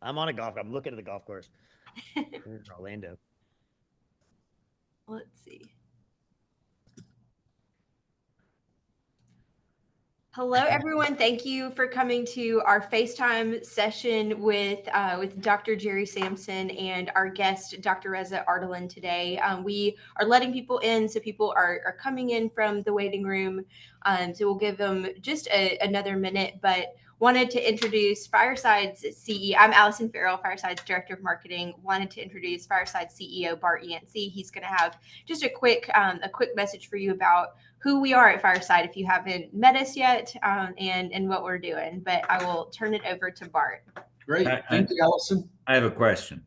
I'm on a golf. I'm looking at the golf course. In Orlando. Let's see. Hello, everyone. Thank you for coming to our FaceTime session with Dr. Gerry Samson and our guest, Dr. Reza Ardalan today. We are letting people in, so people are coming in from the waiting room. So we'll give them just another minute, but wanted to introduce Fireside's CEO. I'm Allison Farrell, Fireside's Director of Marketing. Wanted to introduce Fireside's CEO, Bart Yancey. He's going to have just a quick message for you about who we are at Fireside if you haven't met us yet, and what we're doing. But I will turn it over to Bart. Great. Thank you, Allison. I have a question.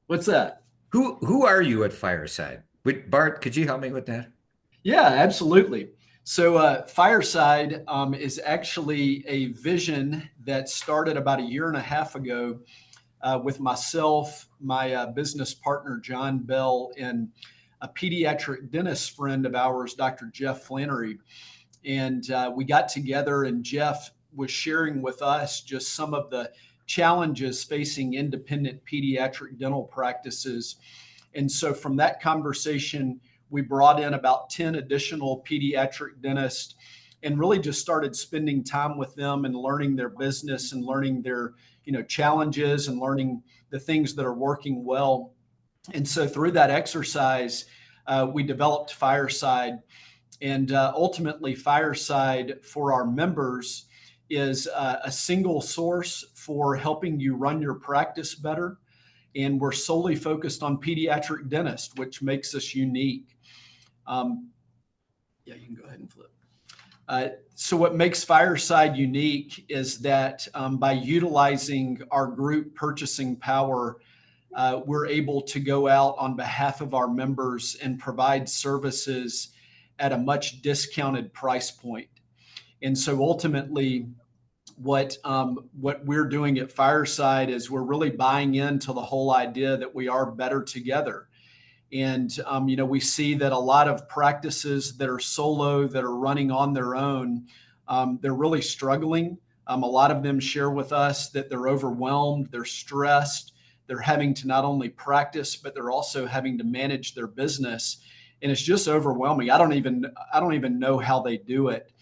What's that? Who are you at Fireside? Bart, could you help me with that? Yeah, absolutely. So Fireside is actually a vision that started about 1.5 years ago with myself, my business partner, John Bell, and a pediatric dentist friend of ours, Dr. Jeff Flannery. And we got together, and Jeff was sharing with us just some of the challenges facing independent pediatric dental practices. And so from that conversation, we brought in about 10 additional pediatric dentists and really just started spending time with them and learning their business and learning their, challenges and learning the things that are working well. And so through that exercise, we developed Fireside. And ultimately, Fireside for our members is a single source for helping you run your practice better. And we're solely focused on pediatric dentists, which makes us unique. You can go ahead and flip. So what makes Fireside unique is that by utilizing our group purchasing power, we're able to go out on behalf of our members and provide services at a much discounted price point. And so ultimately, what we're doing at Fireside is we're really buying into the whole idea that we are better together. And, we see that a lot of practices that are solo, that are running on their own, they're really struggling. A lot of them share with us that they're overwhelmed, they're stressed, they're having to not only practice, but they're also having to manage their business. And it's just overwhelming. I don't even know how they do it.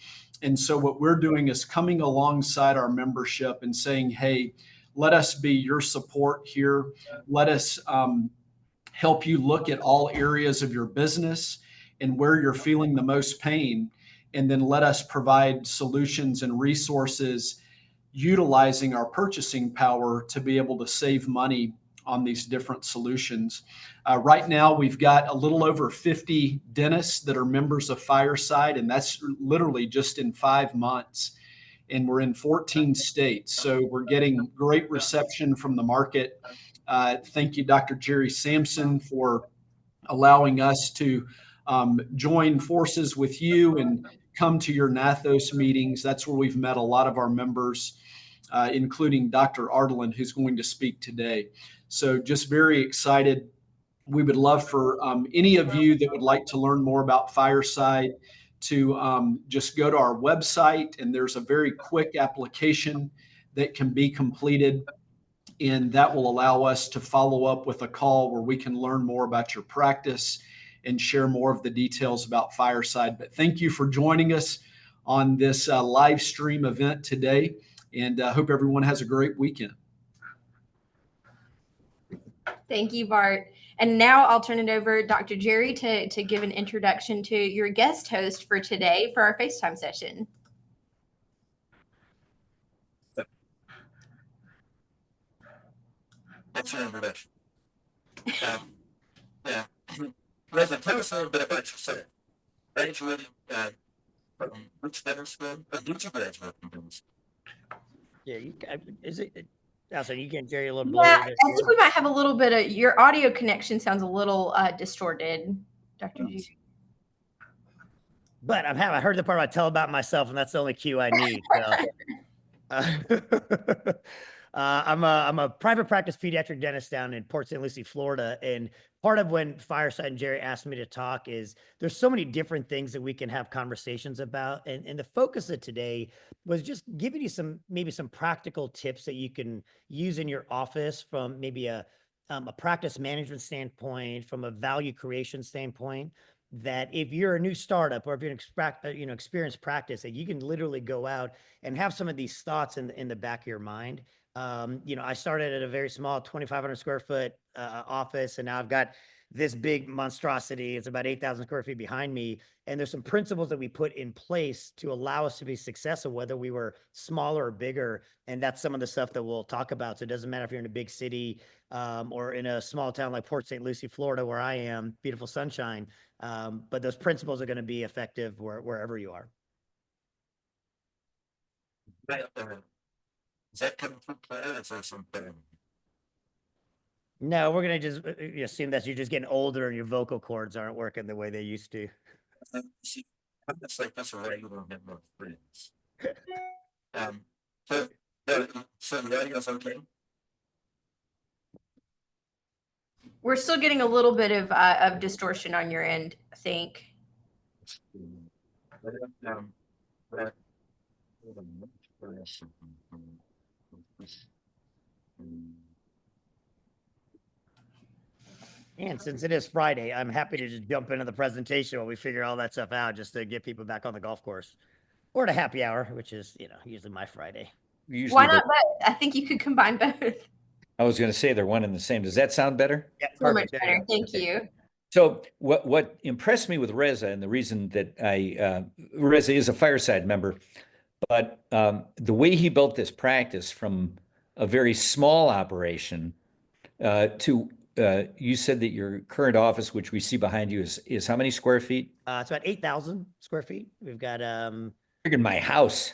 And so what we're doing is coming alongside our membership and saying, hey, let us be your support here. Let us help you look at all areas of your business and where you're feeling the most pain. And then let us provide solutions and resources utilizing our purchasing power to be able to save money on these different solutions. Right now, we've got a little over 50 dentists that are members of Fireside, and that's literally just in 5 months. And we're in 14 states. So we're getting great reception from the market. Thank you, Dr. Gerry Samson, for allowing us to join forces with you and come to your Nathos meetings. That's where we've met a lot of our members, including Dr. Ardalan, who's going to speak today. So just very excited. We would love for any of you that would like to learn more about Fireside to just go to our website, and there's a very quick application that can be completed. And that will allow us to follow up with a call where we can learn more about your practice and share more of the details about Fireside. But thank you for joining us on this live stream event today. And I hope everyone has a great weekend. Thank you, Bart. And now I'll turn it over to Dr. Gerry to give an introduction to your guest host for today for our FaceTime session. That's your introduction. Reza, tell us a little bit about yourself. Graduated from which dental school? Did you graduate from dental school? Yeah, is it? Allison, you can Gerry a little Yeah, blurry. I think we might have a little bit of your audio connection sounds a little distorted, Dr. G. But I heard the part I tell about myself, and that's the only cue I need. So. I'm a private practice pediatric dentist down in Port St. Lucie, Florida. And part of when Fireside and Gerry asked me to talk is there's so many different things that we can have conversations about. And the focus of today was just giving you maybe some practical tips that you can use in your office from maybe a practice management standpoint, from a value creation standpoint, that if you're a new startup or if you're an experienced practice, that you can literally go out and have some of these thoughts in the back of your mind. I started at a very small 2,500 square foot office, and now I've got this big monstrosity. It's about 8,000 square feet behind me. And there's some principles that we put in place to allow us to be successful, whether we were smaller or bigger. And that's some of the stuff that we'll talk about. So it doesn't matter if you're in a big city or in a small town like Port St. Lucie, Florida, where I am, beautiful sunshine. But those principles are going to be effective wherever you are. Is that coming from plan? Is there something? No, we're going to just assume that you're just getting older and your vocal cords aren't working the way they used to. It's like that's why you don't have no friends. So the audio's okay? We're still getting a little bit of distortion on your end, I think. And since it is Friday, I'm happy to just jump into the presentation while we figure all that stuff out, just to get people back on the golf course or at a happy hour, which is, usually my Friday. Usually Why not both? I think you could combine both. I was going to say they're one and the same. Does that sound better? Yeah, So much perfect. There better. you go. Thank you. So what impressed me with Reza, and the reason that Reza is a Fireside member, but the way he built this practice from a very small operation to you said that your current office, which we see behind you, is how many square feet? It's about 8,000 square feet. We've got Bigger than my house.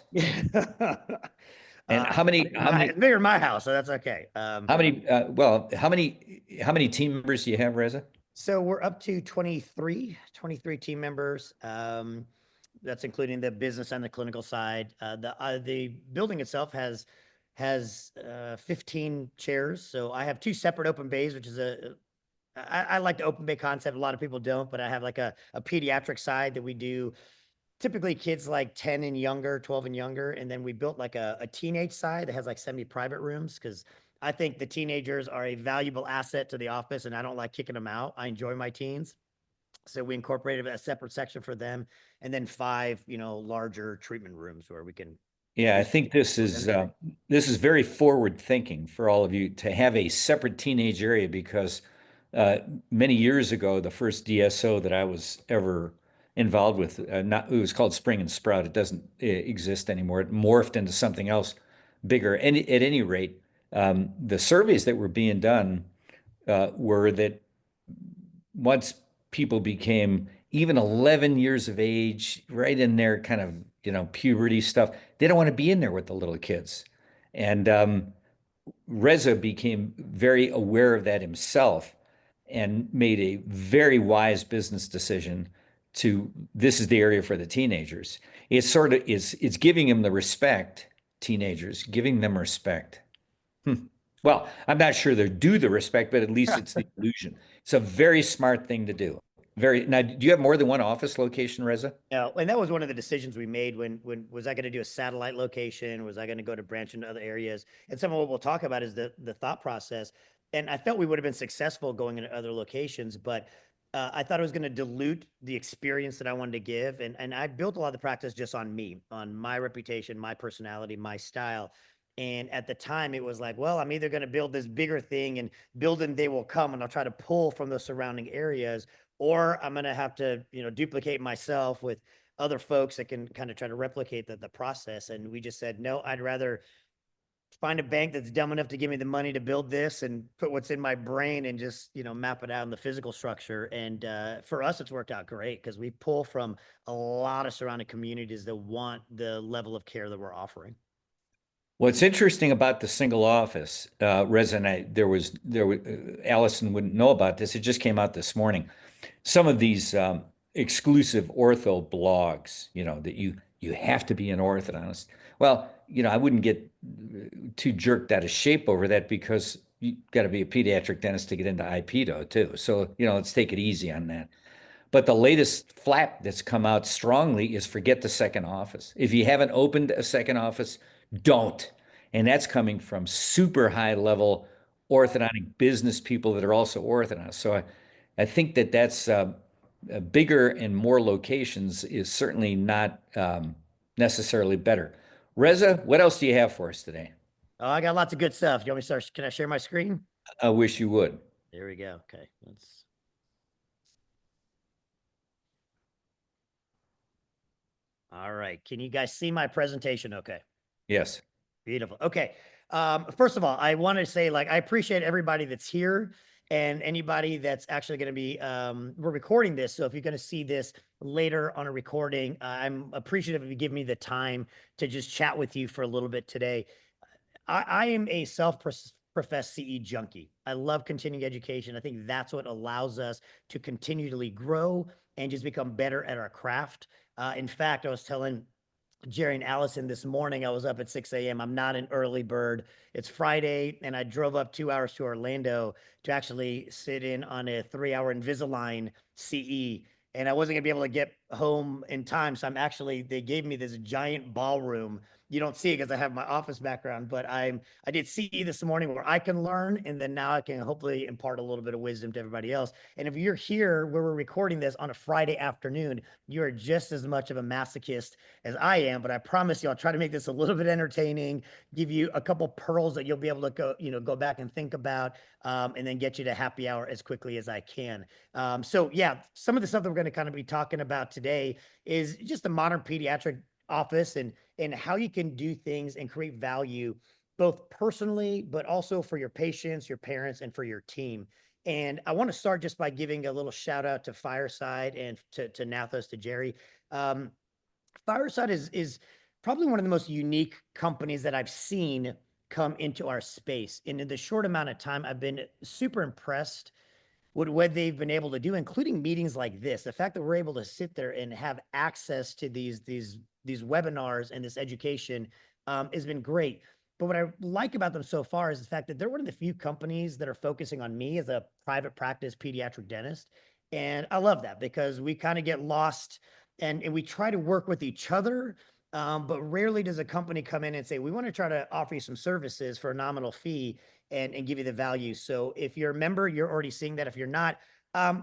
And how many bigger than my house, so that's okay. how many team members do you have, Reza? So we're up to 23 team members. That's including the business and the clinical side. The building itself has 15 chairs. So I have two separate open bays, which is I like the open bay concept. A lot of people don't, but I have like a pediatric side that we do typically kids like 10 and younger, 12 and younger. And then we built like a teenage side that has like semi-private rooms, because I think the teenagers are a valuable asset to the office and I don't like kicking them out. I enjoy my teens. So we incorporated a separate section for them, and then 5, larger treatment rooms where we can. Yeah, I think this is very forward thinking for all of you to have a separate teenage area, because many years ago, the first DSO that I was ever involved with, it was called Spring and Sprout. It doesn't exist anymore. It morphed into something else bigger. And at any rate, the surveys that were being done were that once people became even 11 years of age, right in their kind of, puberty stuff, they don't want to be in there with the little kids. And Reza became very aware of that himself and made a very wise business decision this is the area for the teenagers. It's giving them the respect, teenagers, giving them respect. Well, I'm not sure they're due the respect, but at least it's the illusion. It's a very smart thing to do. Now, do you have more than one office location, Reza? No, and that was one of the decisions we made when was I going to do a satellite location? Was I going to go to branch into other areas? And some of what we'll talk about is the thought process. And I felt we would have been successful going into other locations, but I thought it was going to dilute the experience that I wanted to give. And I built a lot of the practice just on me, on my reputation, my personality, my style. And at the time it was like, well, I'm either going to build this bigger thing and build and they will come, and I'll try to pull from the surrounding areas, or I'm going to have to, duplicate myself with other folks that can kind of try to replicate the process. And we just said, no, I'd rather find a bank that's dumb enough to give me the money to build this and put what's in my brain and just, map it out in the physical structure. And for us, it's worked out great because we pull from a lot of surrounding communities that want the level of care that we're offering. What's interesting about the single office, Reza and I, Allison wouldn't know about this. It just came out this morning. Some of these exclusive ortho blogs, that you have to be an orthodontist. Well, I wouldn't get too jerked out of shape over that because you got to be a pediatric dentist to get into IPEDO too. So, let's take it easy on that. But the latest flap that's come out strongly is forget the second office. If you haven't opened a second office, don't. And that's coming from super high level orthodontic business people that are also orthodontists. So I think that's bigger and more locations is certainly not necessarily better. Reza, what else do you have for us today? Oh, I got lots of good stuff. You want me to start? Can I share my screen? I wish you would. There we go. Okay. All right. Can you guys see my presentation? Okay. Yes. Beautiful. Okay. First of all, I want to say, I appreciate everybody that's here and anybody that's actually going to be, we're recording this. So if you're going to see this later on a recording, I'm appreciative if you give me the time to just chat with you for a little bit today. I am a self-professed CE junkie. I love continuing education. I think that's what allows us to continually grow and just become better at our craft. In fact, I was telling Gerry and Allison this morning, I was up at 6 a.m. I'm not an early bird. It's Friday, and I drove up 2 hours to Orlando to actually sit in on a 3-hour Invisalign CE. And I wasn't gonna be able to get home in time. So they gave me this giant ballroom. You don't see it because I have my office background, but I did CE this morning where I can learn, and then now I can hopefully impart a little bit of wisdom to everybody else. And if you're here where we're recording this on a Friday afternoon, you are just as much of a masochist as I am, but I promise you, I'll try to make this a little bit entertaining, give you a couple pearls that you'll be able to go back and think about, and then get you to happy hour as quickly as I can. So yeah, some of the stuff that we're going to kind of be talking about today is just the modern pediatric office and how you can do things and create value both personally, but also for your patients, your parents, and for your team. And I want to start just by giving a little shout out to Fireside and to Nathos, to Gerry. Fireside is probably one of the most unique companies that I've seen come into our space. And in the short amount of time, I've been super impressed with what they've been able to do, including meetings like this. The fact that we're able to sit there and have access to these webinars and this education has been great. But what I like about them so far is the fact that they're one of the few companies that are focusing on me as a private practice pediatric dentist. And I love that because we kind of get lost and we try to work with each other. But rarely does a company come in and say, we want to try to offer you some services for a nominal fee and give you the value. So if you're a member, you're already seeing that. If you're not,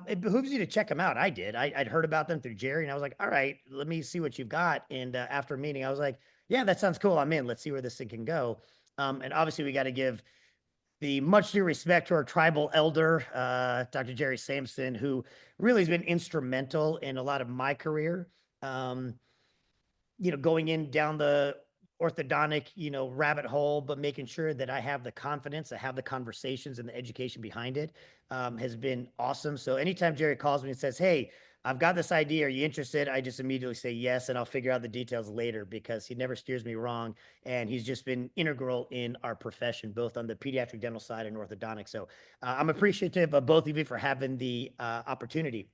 it behooves you to check them out. I did. I'd heard about them through Gerry, and I was like, all right, let me see what you've got. And after a meeting, I was like, yeah, that sounds cool. I'm in. Let's see where this thing can go. And obviously, we got to give the much due respect to our tribal elder, Dr. Gerry Samson, who really has been instrumental in a lot of my career. Going in down the orthodontic, rabbit hole, but making sure that I have the confidence, I have the conversations and the education behind it, has been awesome. So anytime Gerry calls me and says, hey, I've got this idea, are you interested? I just immediately say yes, and I'll figure out the details later because he never steers me wrong. And he's just been integral in our profession, both on the pediatric dental side and orthodontic. So I'm appreciative of both of you for having the opportunity.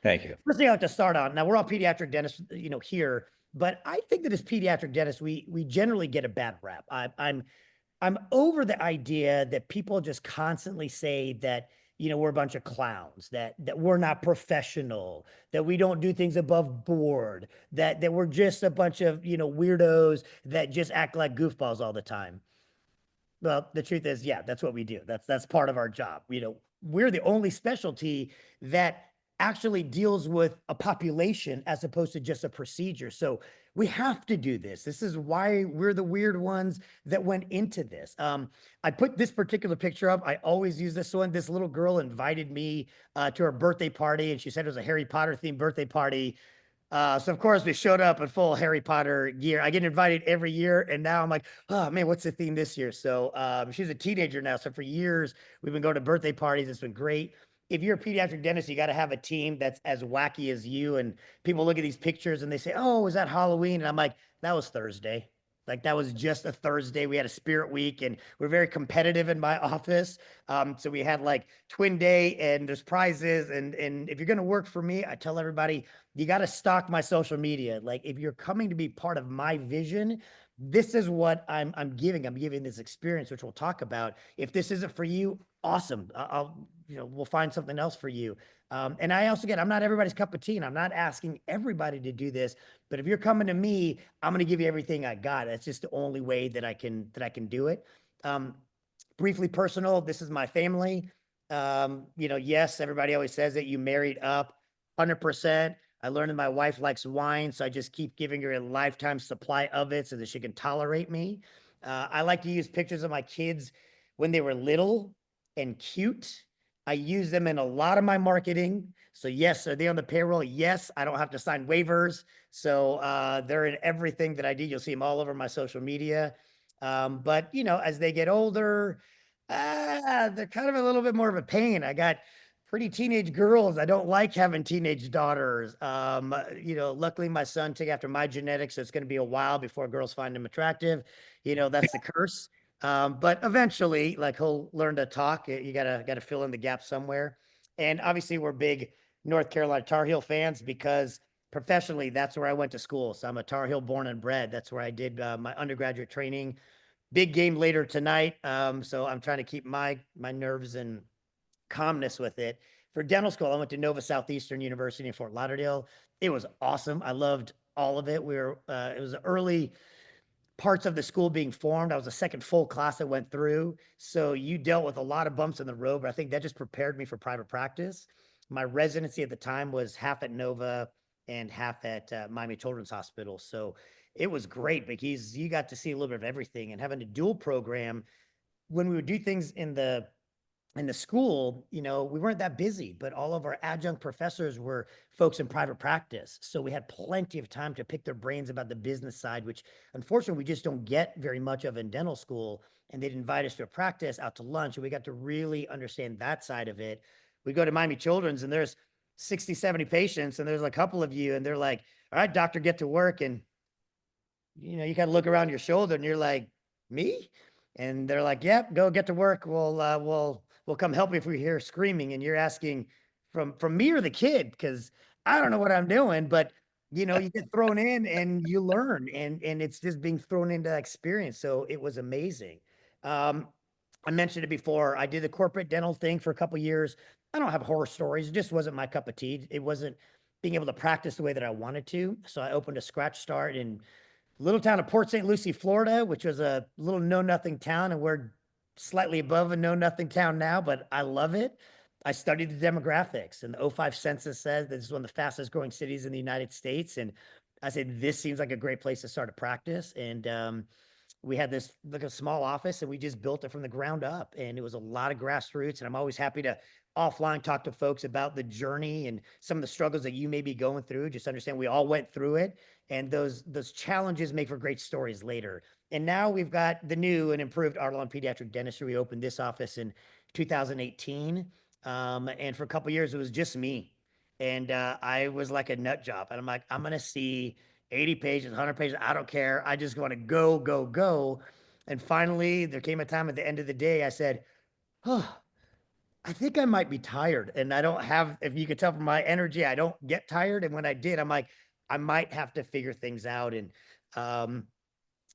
Thank you. First thing I like to start on, now we're all pediatric dentists, here, but I think that as pediatric dentists, we generally get a bad rap. I'm over the idea that people just constantly say that, we're a bunch of clowns, that we're not professional, that we don't do things above board, that we're just a bunch of, weirdos that just act like goofballs all the time. Well, the truth is, yeah, that's what we do. That's part of our job. We're the only specialty that actually deals with a population as opposed to just a procedure. So we have to do this. This is why we're the weird ones that went into this. I put this particular picture up. I always use this one. This little girl invited me to her birthday party, and she said it was a Harry Potter themed birthday party. So of course we showed up in full Harry Potter gear. I get invited every year, and now I'm like, oh man, what's the theme this year? So she's a teenager now. So for years we've been going to birthday parties. It's been great. If you're a pediatric dentist, you got to have a team that's as wacky as you. And people look at these pictures and they say, oh, is that Halloween? And I'm like, that was Thursday. Like that was just a Thursday. We had a spirit week and we're very competitive in my office. So we had like twin day and there's prizes. And if you're going to work for me, I tell everybody, you got to stock my social media. Like if you're coming to be part of my vision, this is what I'm giving. I'm giving this experience, which we'll talk about. If this isn't for you, awesome. We'll find something else for you. And I also I'm not everybody's cup of tea, and I'm not asking everybody to do this, but if you're coming to me, I'm going to give you everything I got. That's just the only way that I can do it. Briefly personal, this is my family. Yes, everybody always says that you married up 100%. I learned that my wife likes wine, so I just keep giving her a lifetime supply of it so that she can tolerate me. I like to use pictures of my kids when they were little and cute. I use them in a lot of my marketing. So yes, are they on the payroll? Yes, I don't have to sign waivers. So they're in everything that I do. You'll see them all over my social media. But as they get older, they're kind of a little bit more of a pain. I got pretty teenage girls. I don't like having teenage daughters. Luckily my son took after my genetics, so it's going to be a while before girls find him attractive. That's the curse. But eventually, like, he'll learn to talk. You gotta fill in the gap somewhere. And obviously we're big North Carolina Tar Heel fans because professionally, that's where I went to school. So I'm a Tar Heel born and bred. That's where I did my undergraduate training. Big game later tonight. So I'm trying to keep my nerves and calmness with it. For dental school, I went to Nova Southeastern University in Fort Lauderdale. It was awesome. I loved all of it. It was the early parts of the school being formed. I was the second full class that went through. So you dealt with a lot of bumps in the road, but I think that just prepared me for private practice. My residency at the time was half at Nova and half at Miami Children's Hospital. So it was great because you got to see a little bit of everything, and having a dual program when we would do things in the school, we weren't that busy, but all of our adjunct professors were folks in private practice. So we had plenty of time to pick their brains about the business side, which unfortunately we just don't get very much of in dental school. And they'd invite us to a practice, out to lunch, and we got to really understand that side of it. We go to Miami Children's and there's 60, 70 patients, and there's a couple of you, and they're like, all right, doctor, get to work. And you kind of look around your shoulder and you're like, me? And they're like, yep, go get to work. We'll come help you if we hear screaming. And you're asking from me or the kid, because I don't know what I'm doing, but you get thrown in and you learn, and it's just being thrown into that experience. So it was amazing. I mentioned it before. I did the corporate dental thing for a couple of years. I don't have horror stories. It just wasn't my cup of tea. It wasn't being able to practice the way that I wanted to. So I opened a scratch start in little town of Port St. Lucie, Florida, which was a little know-nothing town, and we're slightly above a know-nothing town now, but I love it. I studied the demographics, and the '05 census says that this is one of the fastest growing cities in the United States. And I said, this seems like a great place to start a practice. And we had this like a small office, and we just built it from the ground up. And it was a lot of grassroots. And I'm always happy to offline talk to folks about the journey and some of the struggles that you may be going through. Just understand we all went through it, and those challenges make for great stories later. And now we've got the new and improved Ardalan Pediatric Dentistry. We opened this office in 2018. And for a couple of years, it was just me. And I was like a nut job. And I'm like, I'm going to see 80 pages, 100 pages. I don't care. I just want to go, go, go. And finally, there came a time at the end of the day, I said, oh, I think I might be tired. And I don't have, if you could tell from my energy, I don't get tired. And when I did, I'm like, I might have to figure things out. And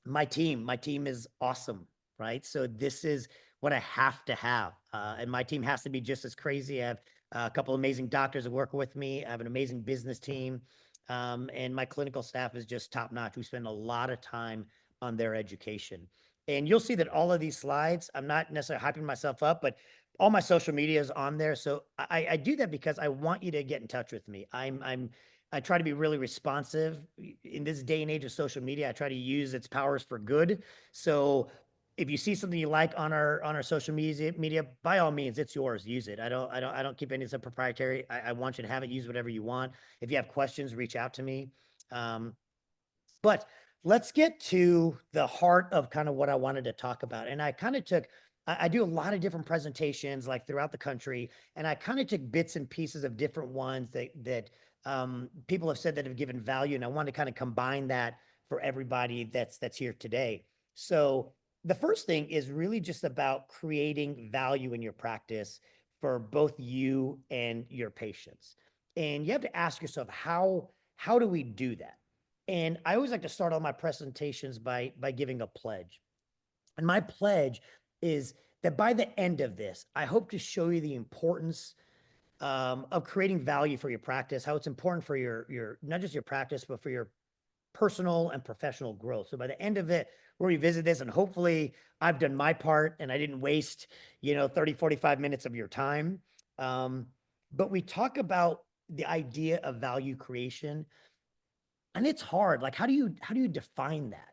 my team is awesome, right? So this is what I have to have. And my team has to be just as crazy. I have a couple of amazing doctors that work with me. I have an amazing business team. And my clinical staff is just top notch. We spend a lot of time on their education. And you'll see that all of these slides, I'm not necessarily hyping myself up, but all my social media is on there. So I do that because I want you to get in touch with me. I try to be really responsive in this day and age of social media. I try to use its powers for good. So if you see something you like on our social media, by all means, it's yours. Use it. I don't keep any of it proprietary. I want you to have it. Use whatever you want. If you have questions, reach out to me. But let's get to the heart of kind of what I wanted to talk about. And I kind of I do a lot of different presentations like throughout the country, and I kind of took bits and pieces of different ones that people have said that have given value, and I want to kind of combine that for everybody that's here today. So the first thing is really just about creating value in your practice for both you and your patients. And you have to ask yourself, how do we do that? And I always like to start all my presentations by giving a pledge. And my pledge is that by the end of this, I hope to show you the importance of creating value for your practice, how it's important for your not just your practice, but for your personal and professional growth. So by the end of it, we'll revisit this, and hopefully I've done my part and I didn't waste, 30, 45 minutes of your time. But we talk about the idea of value creation, and it's hard. Like, how do you define that?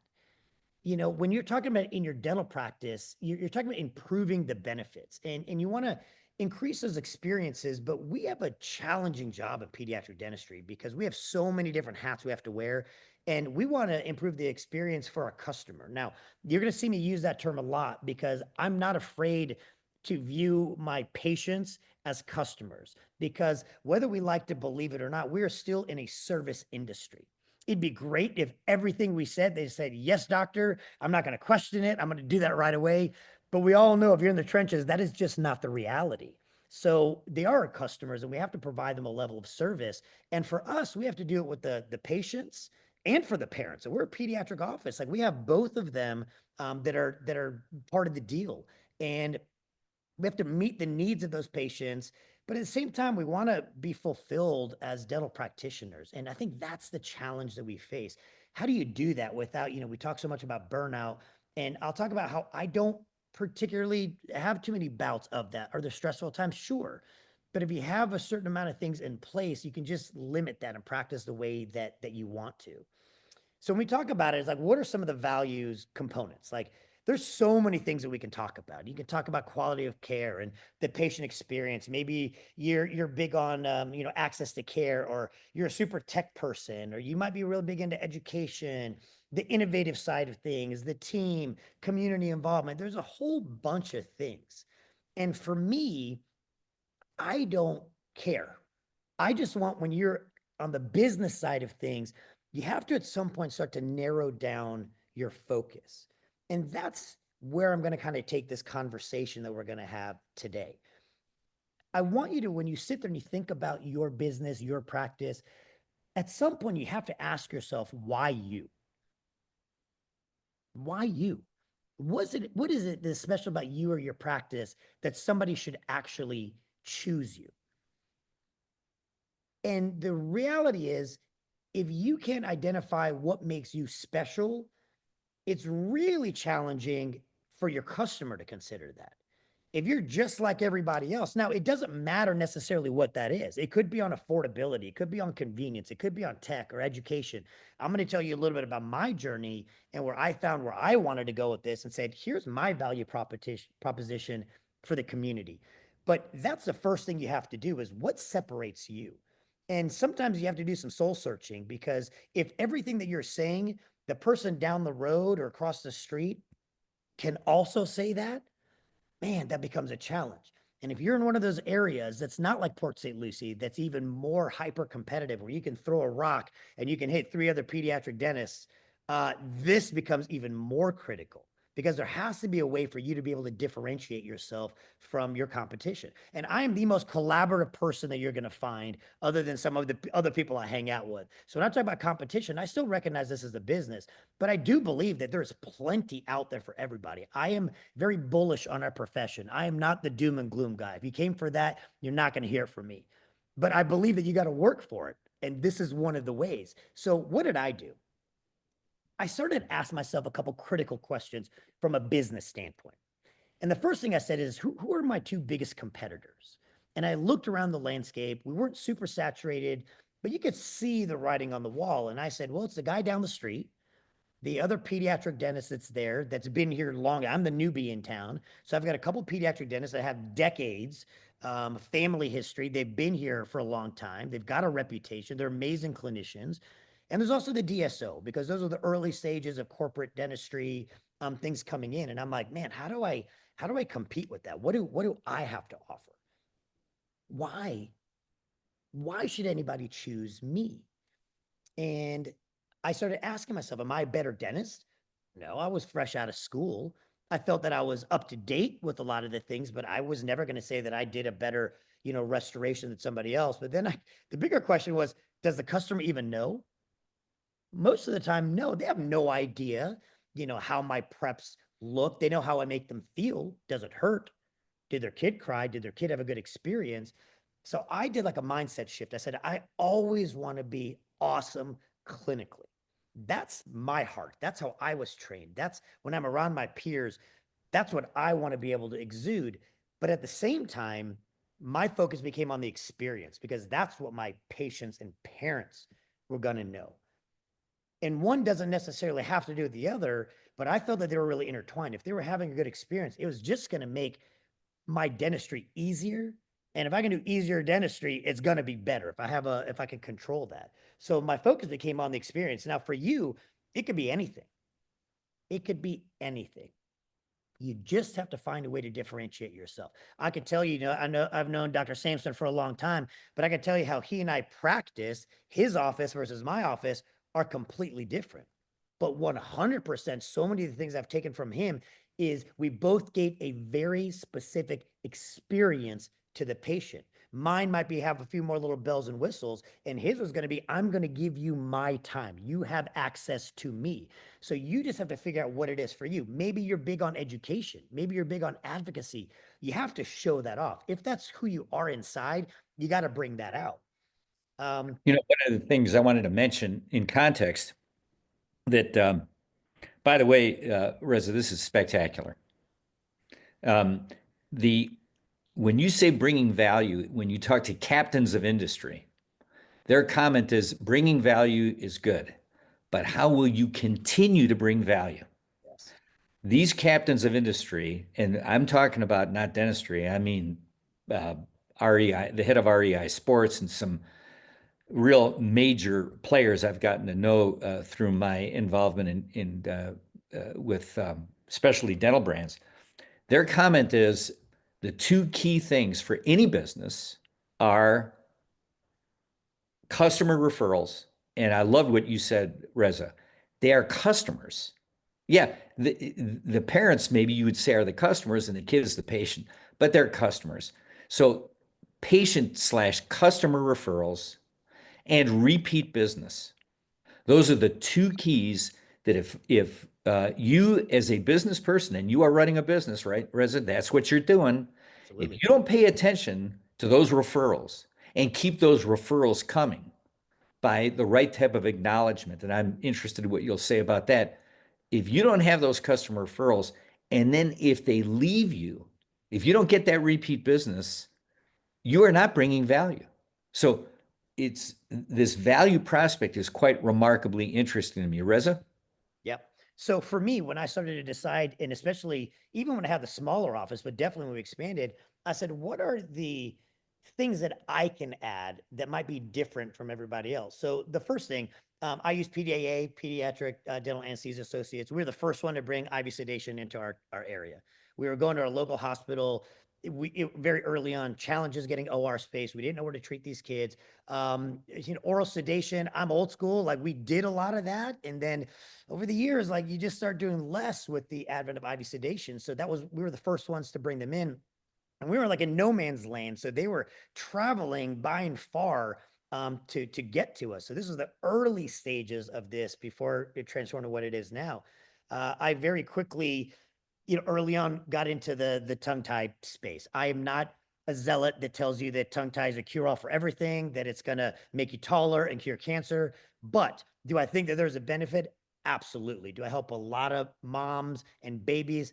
When you're talking about in your dental practice, you're talking about improving the benefits, and you want to increase those experiences. But we have a challenging job at pediatric dentistry because we have so many different hats we have to wear, and we want to improve the experience for our customer. Now, you're going to see me use that term a lot because I'm not afraid to view my patients as customers, because whether we like to believe it or not, we are still in a service industry. It'd be great if everything we said, they said, yes, doctor, I'm not going to question it. I'm going to do that right away. But we all know if you're in the trenches, that is just not the reality. So they are our customers, and we have to provide them a level of service. And for us, we have to do it with the patients and for the parents. So we're a pediatric office. Like, we have both of them that are part of the deal. And we have to meet the needs of those patients, but at the same time, we want to be fulfilled as dental practitioners. And I think that's the challenge that we face. How do you do that without, we talk so much about burnout, and I'll talk about how I don't particularly have too many bouts of that. Are there stressful times? Sure. But if you have a certain amount of things in place, you can just limit that and practice the way that you want to. So when we talk about it, it's like, what are some of the values components? Like, there's so many things that we can talk about. You can talk about quality of care and the patient experience. Maybe you're big on access to care, or you're a super tech person, or you might be really big into education, the innovative side of things, the team, community involvement. There's a whole bunch of things. And for me, I don't care. I just want, when you're on the business side of things, you have to at some point start to narrow down your focus. And that's where I'm going to kind of take this conversation that we're going to have today. I want you to, when you sit there and you think about your business, your practice, at some point you have to ask yourself, why you? Why you? What is it that's special about you or your practice that somebody should actually choose you? And the reality is, if you can't identify what makes you special, it's really challenging for your customer to consider that. If you're just like everybody else, now it doesn't matter necessarily what that is. It could be on affordability, it could be on convenience, it could be on tech or education. I'm going to tell you a little bit about my journey and where I found where I wanted to go with this, and said, here's my value proposition for the community. But that's the first thing you have to do, is what separates you. And sometimes you have to do some soul searching, because if everything that you're saying, the person down the road or across the street can also say that, man, that becomes a challenge. And if you're in one of those areas that's not like Port St. Lucie, that's even more hyper competitive, where you can throw a rock and you can hit 3 other pediatric dentists, this becomes even more critical, because there has to be a way for you to be able to differentiate yourself from your competition. And I am the most collaborative person that you're going to find, other than some of the other people I hang out with. So when I talk about competition, I still recognize this as a business, but I do believe that there's plenty out there for everybody. I am very bullish on our profession. I am not the doom and gloom guy. If you came for that, you're not going to hear from me. But I believe that you got to work for it. And this is one of the ways. So what did I do? I started to ask myself a couple critical questions from a business standpoint. And the first thing I said is, who are my 2 biggest competitors? And I looked around the landscape. We weren't super saturated, but you could see the writing on the wall. And I said, well, it's the guy down the street, the other pediatric dentist that's there, that's been here long. I'm the newbie in town. So I've got a couple pediatric dentists that have decades, family history. They've been here for a long time. They've got a reputation. They're amazing clinicians. And there's also the DSO, because those are the early stages of corporate dentistry, things coming in. And I'm like, man, how do I compete with that? What do I have to offer? Why should anybody choose me? And I started asking myself, am I a better dentist? No, I was fresh out of school. I felt that I was up to date with a lot of the things, but I was never going to say that I did a better, restoration than somebody else. But then the bigger question was, does the customer even know? Most of the time, no, they have no idea, how my preps look. They know how I make them feel. Does it hurt? Did their kid cry? Did their kid have a good experience? So I did like a mindset shift. I said, I always want to be awesome clinically. That's my heart. That's how I was trained. That's when I'm around my peers. That's what I want to be able to exude. But at the same time, my focus became on the experience because that's what my patients and parents were going to know. And one doesn't necessarily have to do with the other, but I felt that they were really intertwined. If they were having a good experience, it was just going to make my dentistry easier. And if I can do easier dentistry, it's going to be better if I can control that. So my focus became on the experience. Now for you, it could be anything. It could be anything. You just have to find a way to differentiate yourself. I could tell you, I've known Dr. Samson for a long time, but I could tell you how he and I practice. His office versus my office are completely different. But 100%, so many of the things I've taken from him is we both gave a very specific experience to the patient. Mine might be have a few more little bells and whistles, and his was going to be, I'm going to give you my time. You have access to me. So you just have to figure out what it is for you. Maybe you're big on education. Maybe you're big on advocacy. You have to show that off. If that's who you are inside, you got to bring that out. One of the things I wanted to mention in context that, by the way, Reza, this is spectacular. When you say bringing value, when you talk to captains of industry, their comment is bringing value is good, but how will you continue to bring value? Yes. These captains of industry, and I'm talking about not dentistry, I mean REI, the head of REI Sports, and some real major players I've gotten to know through my involvement with specialty dental brands. Their comment is the two key things for any business are customer referrals. And I love what you said, Reza. They are customers. Yeah, the parents, maybe you would say, are the customers and the kid is the patient, but they're customers. So patient/customer referrals and repeat business. Those are the two keys that if you as a business person, and you are running a business, right, Reza, that's what you're doing. Absolutely. If you don't pay attention to those referrals and keep those referrals coming by the right type of acknowledgement, and I'm interested in what you'll say about that. If you don't have those customer referrals, and then if they leave you, if you don't get that repeat business, you are not bringing value. So this value prospect is quite remarkably interesting to me. Reza? Yep. So for me, when I started to decide, and especially even when I had the smaller office, but definitely when we expanded, I said, what are the things that I can add that might be different from everybody else? So the first thing, I use PDAA, Pediatric Dental Anesthesia Associates. We were the first one to bring IV sedation into our area. We were going to our local hospital. Very early on, challenges getting OR space. We didn't know where to treat these kids. Oral sedation. I'm old school. Like we did a lot of that. And then over the years, like you just start doing less with the advent of IV sedation. So we were the first ones to bring them in. And we were like in no man's land. So they were traveling by and far to get to us. So this was the early stages of this before it transformed to what it is now. I very quickly, early on got into the tongue tie space. I am not a zealot that tells you that tongue tie is a cure all for everything, that it's going to make you taller and cure cancer. But do I think that there's a benefit? Absolutely. Do I help a lot of moms and babies?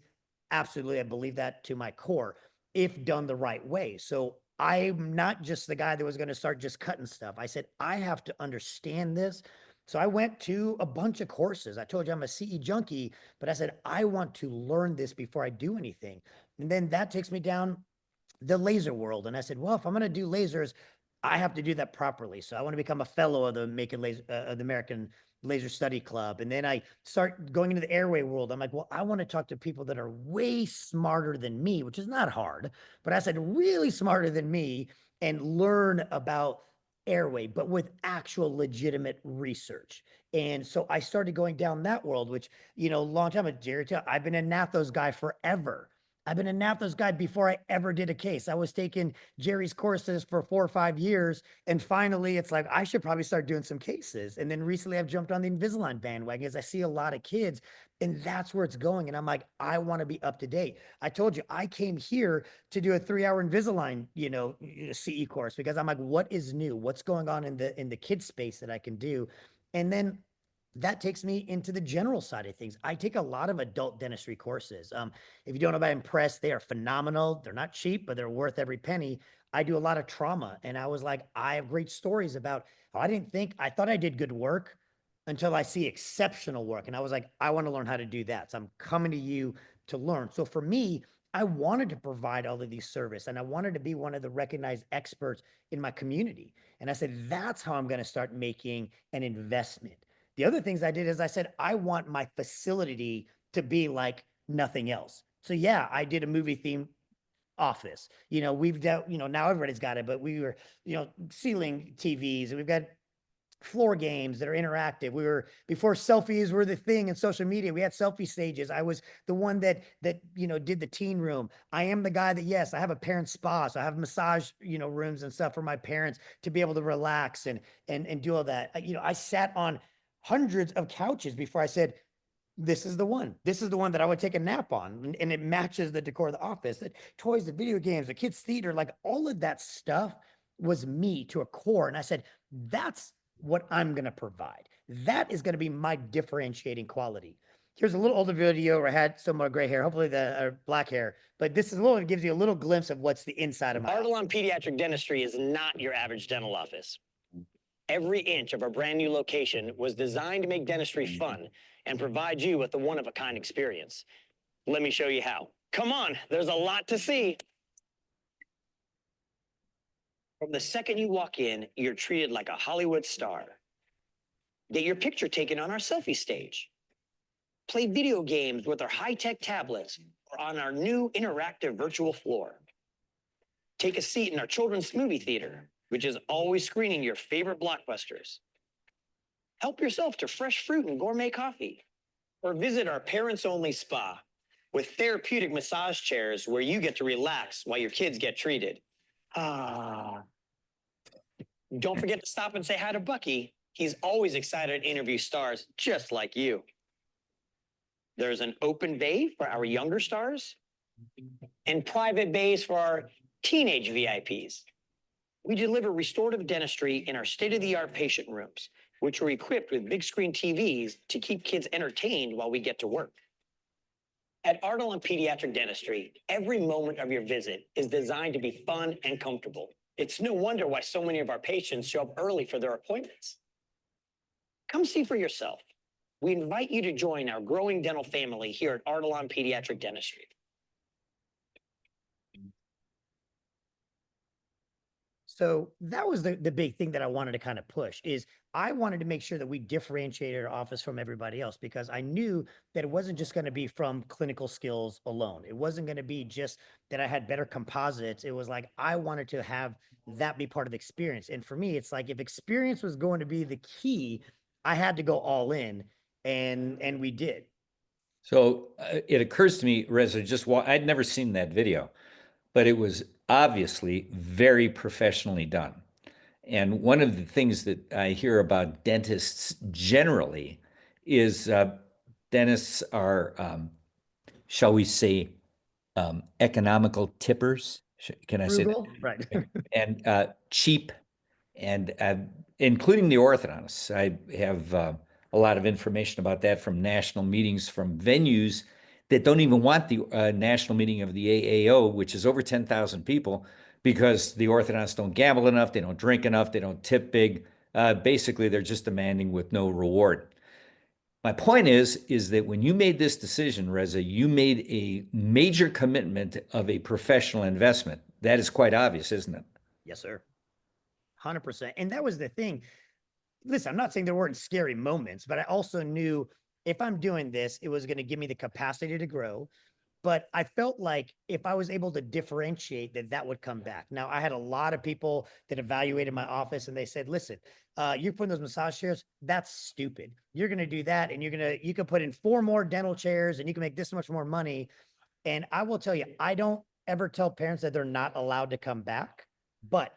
Absolutely. I believe that to my core if done the right way. So I'm not just the guy that was going to start just cutting stuff. I said, I have to understand this. So I went to a bunch of courses. I told you I'm a CE junkie, but I said, I want to learn this before I do anything. And then that takes me down the laser world. And I said, well, if I'm going to do lasers, I have to do that properly. So I want to become a fellow of the American Laser Study Club. And then I start going into the airway world. I'm like, well, I want to talk to people that are way smarter than me, which is not hard, but I said really smarter than me and learn about airway, but with actual legitimate research. And so I started going down that world, which, long time, Gerry, I've been a Nathos guy forever. I've been a Nathos guy before I ever did a case. I was taking Gerry's courses for 4 or 5 years. And finally, it's like, I should probably start doing some cases. And then recently I've jumped on the Invisalign bandwagon as I see a lot of kids, and that's where it's going. And I'm like, I want to be up to date. I told you, I came here to do a 3-hour Invisalign, CE course, because I'm like, what is new? What's going on in the kid space that I can do? And then that takes me into the general side of things. I take a lot of adult dentistry courses. If you don't know about Impress, they are phenomenal. They're not cheap, but they're worth every penny. I do a lot of trauma. And I was like, I have great stories about how I thought I did good work until I see exceptional work. And I was like, I want to learn how to do that. So I'm coming to you to learn. So for me, I wanted to provide all of these service, and I wanted to be one of the recognized experts in my community. And I said, that's how I'm going to start making an investment. The other things I did is I said, I want my facility to be like nothing else. So yeah, I did a movie theme office. We've done, now everybody's got it, but we were, ceiling TVs, and we've got floor games that are interactive. We were, before selfies were the thing in social media, we had selfie stages. I was the one that did the teen room. I am the guy that, yes, I have a parent spa. So I have massage, rooms and stuff for my parents to be able to relax and do all that. I sat on hundreds of couches before I said, this is the one. This is the one that I would take a nap on. And it matches the decor of the office, the toys, the video games, the kids' theater, like all of that stuff was me to a core. And I said, that's what I'm going to provide. That is going to be my differentiating quality. Here's a little older video where I had some more gray hair, hopefully the black hair, but this is a little, it gives you a little glimpse of what's the inside of my Ardalan Pediatric Dentistry is not your average dental office. Every inch of our brand new location was designed to make dentistry fun and provide you with a one-of-a-kind experience. Let me show you how. Come on, there's a lot to see. From the second you walk in, you're treated like a Hollywood star. Get your picture taken on our selfie stage. Play video games with our high-tech tablets or on our new interactive virtual floor. Take a seat in our children's movie theater, which is always screening your favorite blockbusters. Help yourself to fresh fruit and gourmet coffee. Or visit our parents-only spa with therapeutic massage chairs where you get to relax while your kids get treated. Don't forget to stop and say hi to Bucky. He's always excited to interview stars just like you. There's an open bay for our younger stars and private bays for our teenage VIPs. We deliver restorative dentistry in our state-of-the-art patient rooms, which are equipped with big screen TVs to keep kids entertained while we get to work. At Ardalan Pediatric Dentistry, every moment of your visit is designed to be fun and comfortable. It's no wonder why so many of our patients show up early for their appointments. Come see for yourself. We invite you to join our growing dental family here at Ardalan Pediatric Dentistry. So that was the big thing that I wanted to kind of push is I wanted to make sure that we differentiated our office from everybody else, because I knew that it wasn't just going to be from clinical skills alone. It wasn't going to be just that I had better composites. It was like, I wanted to have that be part of the experience. And for me, it's like, if experience was going to be the key, I had to go all in, and we did. So it occurs to me, Reza, I'd never seen that video, but it was obviously very professionally done. And one of the things that I hear about dentists generally is dentists are, shall we say, economical tippers. Can I say that? Right. And cheap, and including the orthodontists. I have a lot of information about that from national meetings, from venues that don't even want the national meeting of the AAO, which is over 10,000 people, because the orthodontists don't gamble enough, they don't drink enough, they don't tip big. Basically, they're just demanding with no reward. My point is that when you made this decision, Reza, you made a major commitment of a professional investment. That is quite obvious, isn't it? Yes, sir. 100%. And that was the thing. Listen, I'm not saying there weren't scary moments, but I also knew if I'm doing this, it was going to give me the capacity to grow. But I felt like if I was able to differentiate, that would come back. Now, I had a lot of people that evaluated my office, and they said, listen, you're putting those massage chairs, that's stupid. You're going to do that, and you can put in 4 more dental chairs, and you can make this much more money. And I will tell you, I don't ever tell parents that they're not allowed to come back, but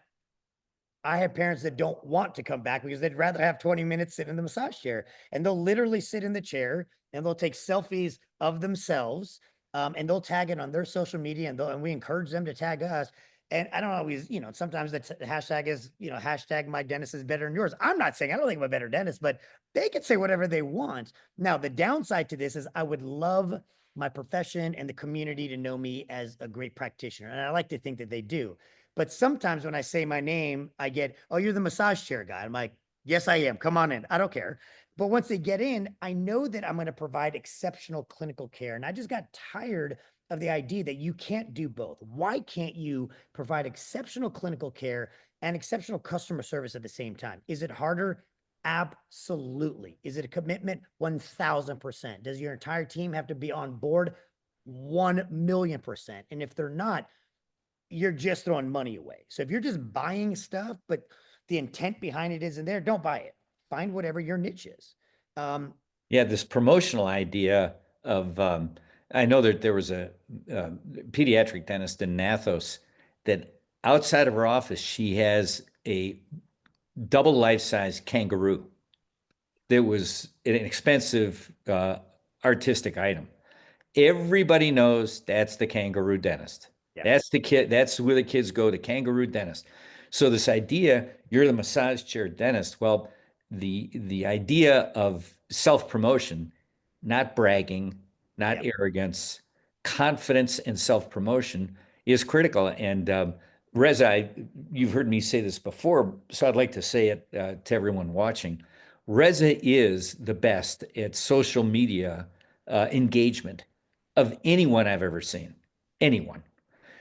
I have parents that don't want to come back because they'd rather have 20 minutes sitting in the massage chair, and they'll literally sit in the chair and they'll take selfies of themselves. And they'll tag it on their social media, and we encourage them to tag us. And I don't always, sometimes the hashtag is, hashtag my dentist is better than yours. I'm not saying I don't think I'm a better dentist, but they can say whatever they want. Now, the downside to this is I would love my profession and the community to know me as a great practitioner. And I like to think that they do. But sometimes when I say my name, I get, oh, you're the massage chair guy. I'm like, yes, I am. Come on in. I don't care. But once they get in, I know that I'm going to provide exceptional clinical care. And I just got tired of the idea that you can't do both. Why can't you provide exceptional clinical care and exceptional customer service at the same time? Is it harder? Absolutely. Is it a commitment? 1000%. Does your entire team have to be on board? 1,000,000%. And if they're not, you're just throwing money away. So if you're just buying stuff, but the intent behind it isn't there, don't buy it. Find whatever your niche is. Yeah, this promotional idea of, I know that there was a pediatric dentist in Nathos that outside of her office, she has a double life-size kangaroo. That was an expensive artistic item. Everybody knows that's the kangaroo dentist. Yeah. That's the kid. That's where the kids go, to kangaroo dentist. So this idea, you're the massage chair dentist. Well, the idea of self-promotion, not bragging, not arrogance, confidence and self-promotion is critical. And Reza, you've heard me say this before, so I'd like to say it to everyone watching. Reza is the best at social media engagement of anyone I've ever seen. Anyone.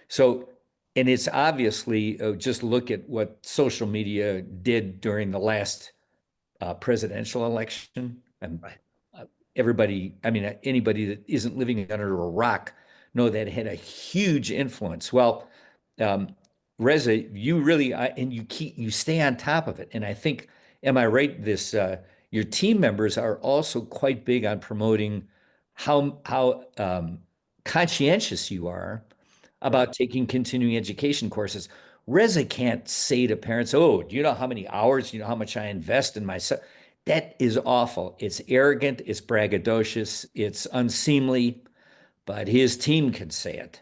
So, and it's obviously, just look at what social media did during the last presidential election. And everybody, I mean, anybody that isn't living under a rock know that had a huge influence. Well, Reza, you really, and you stay on top of it. And I think, am I right? Your team members are also quite big on promoting how conscientious you are about taking continuing education courses. Reza can't say to parents, oh, do you know how many hours, do you know how much I invest in myself? That is awful. It's arrogant, it's braggadocious, it's unseemly, but his team can say it.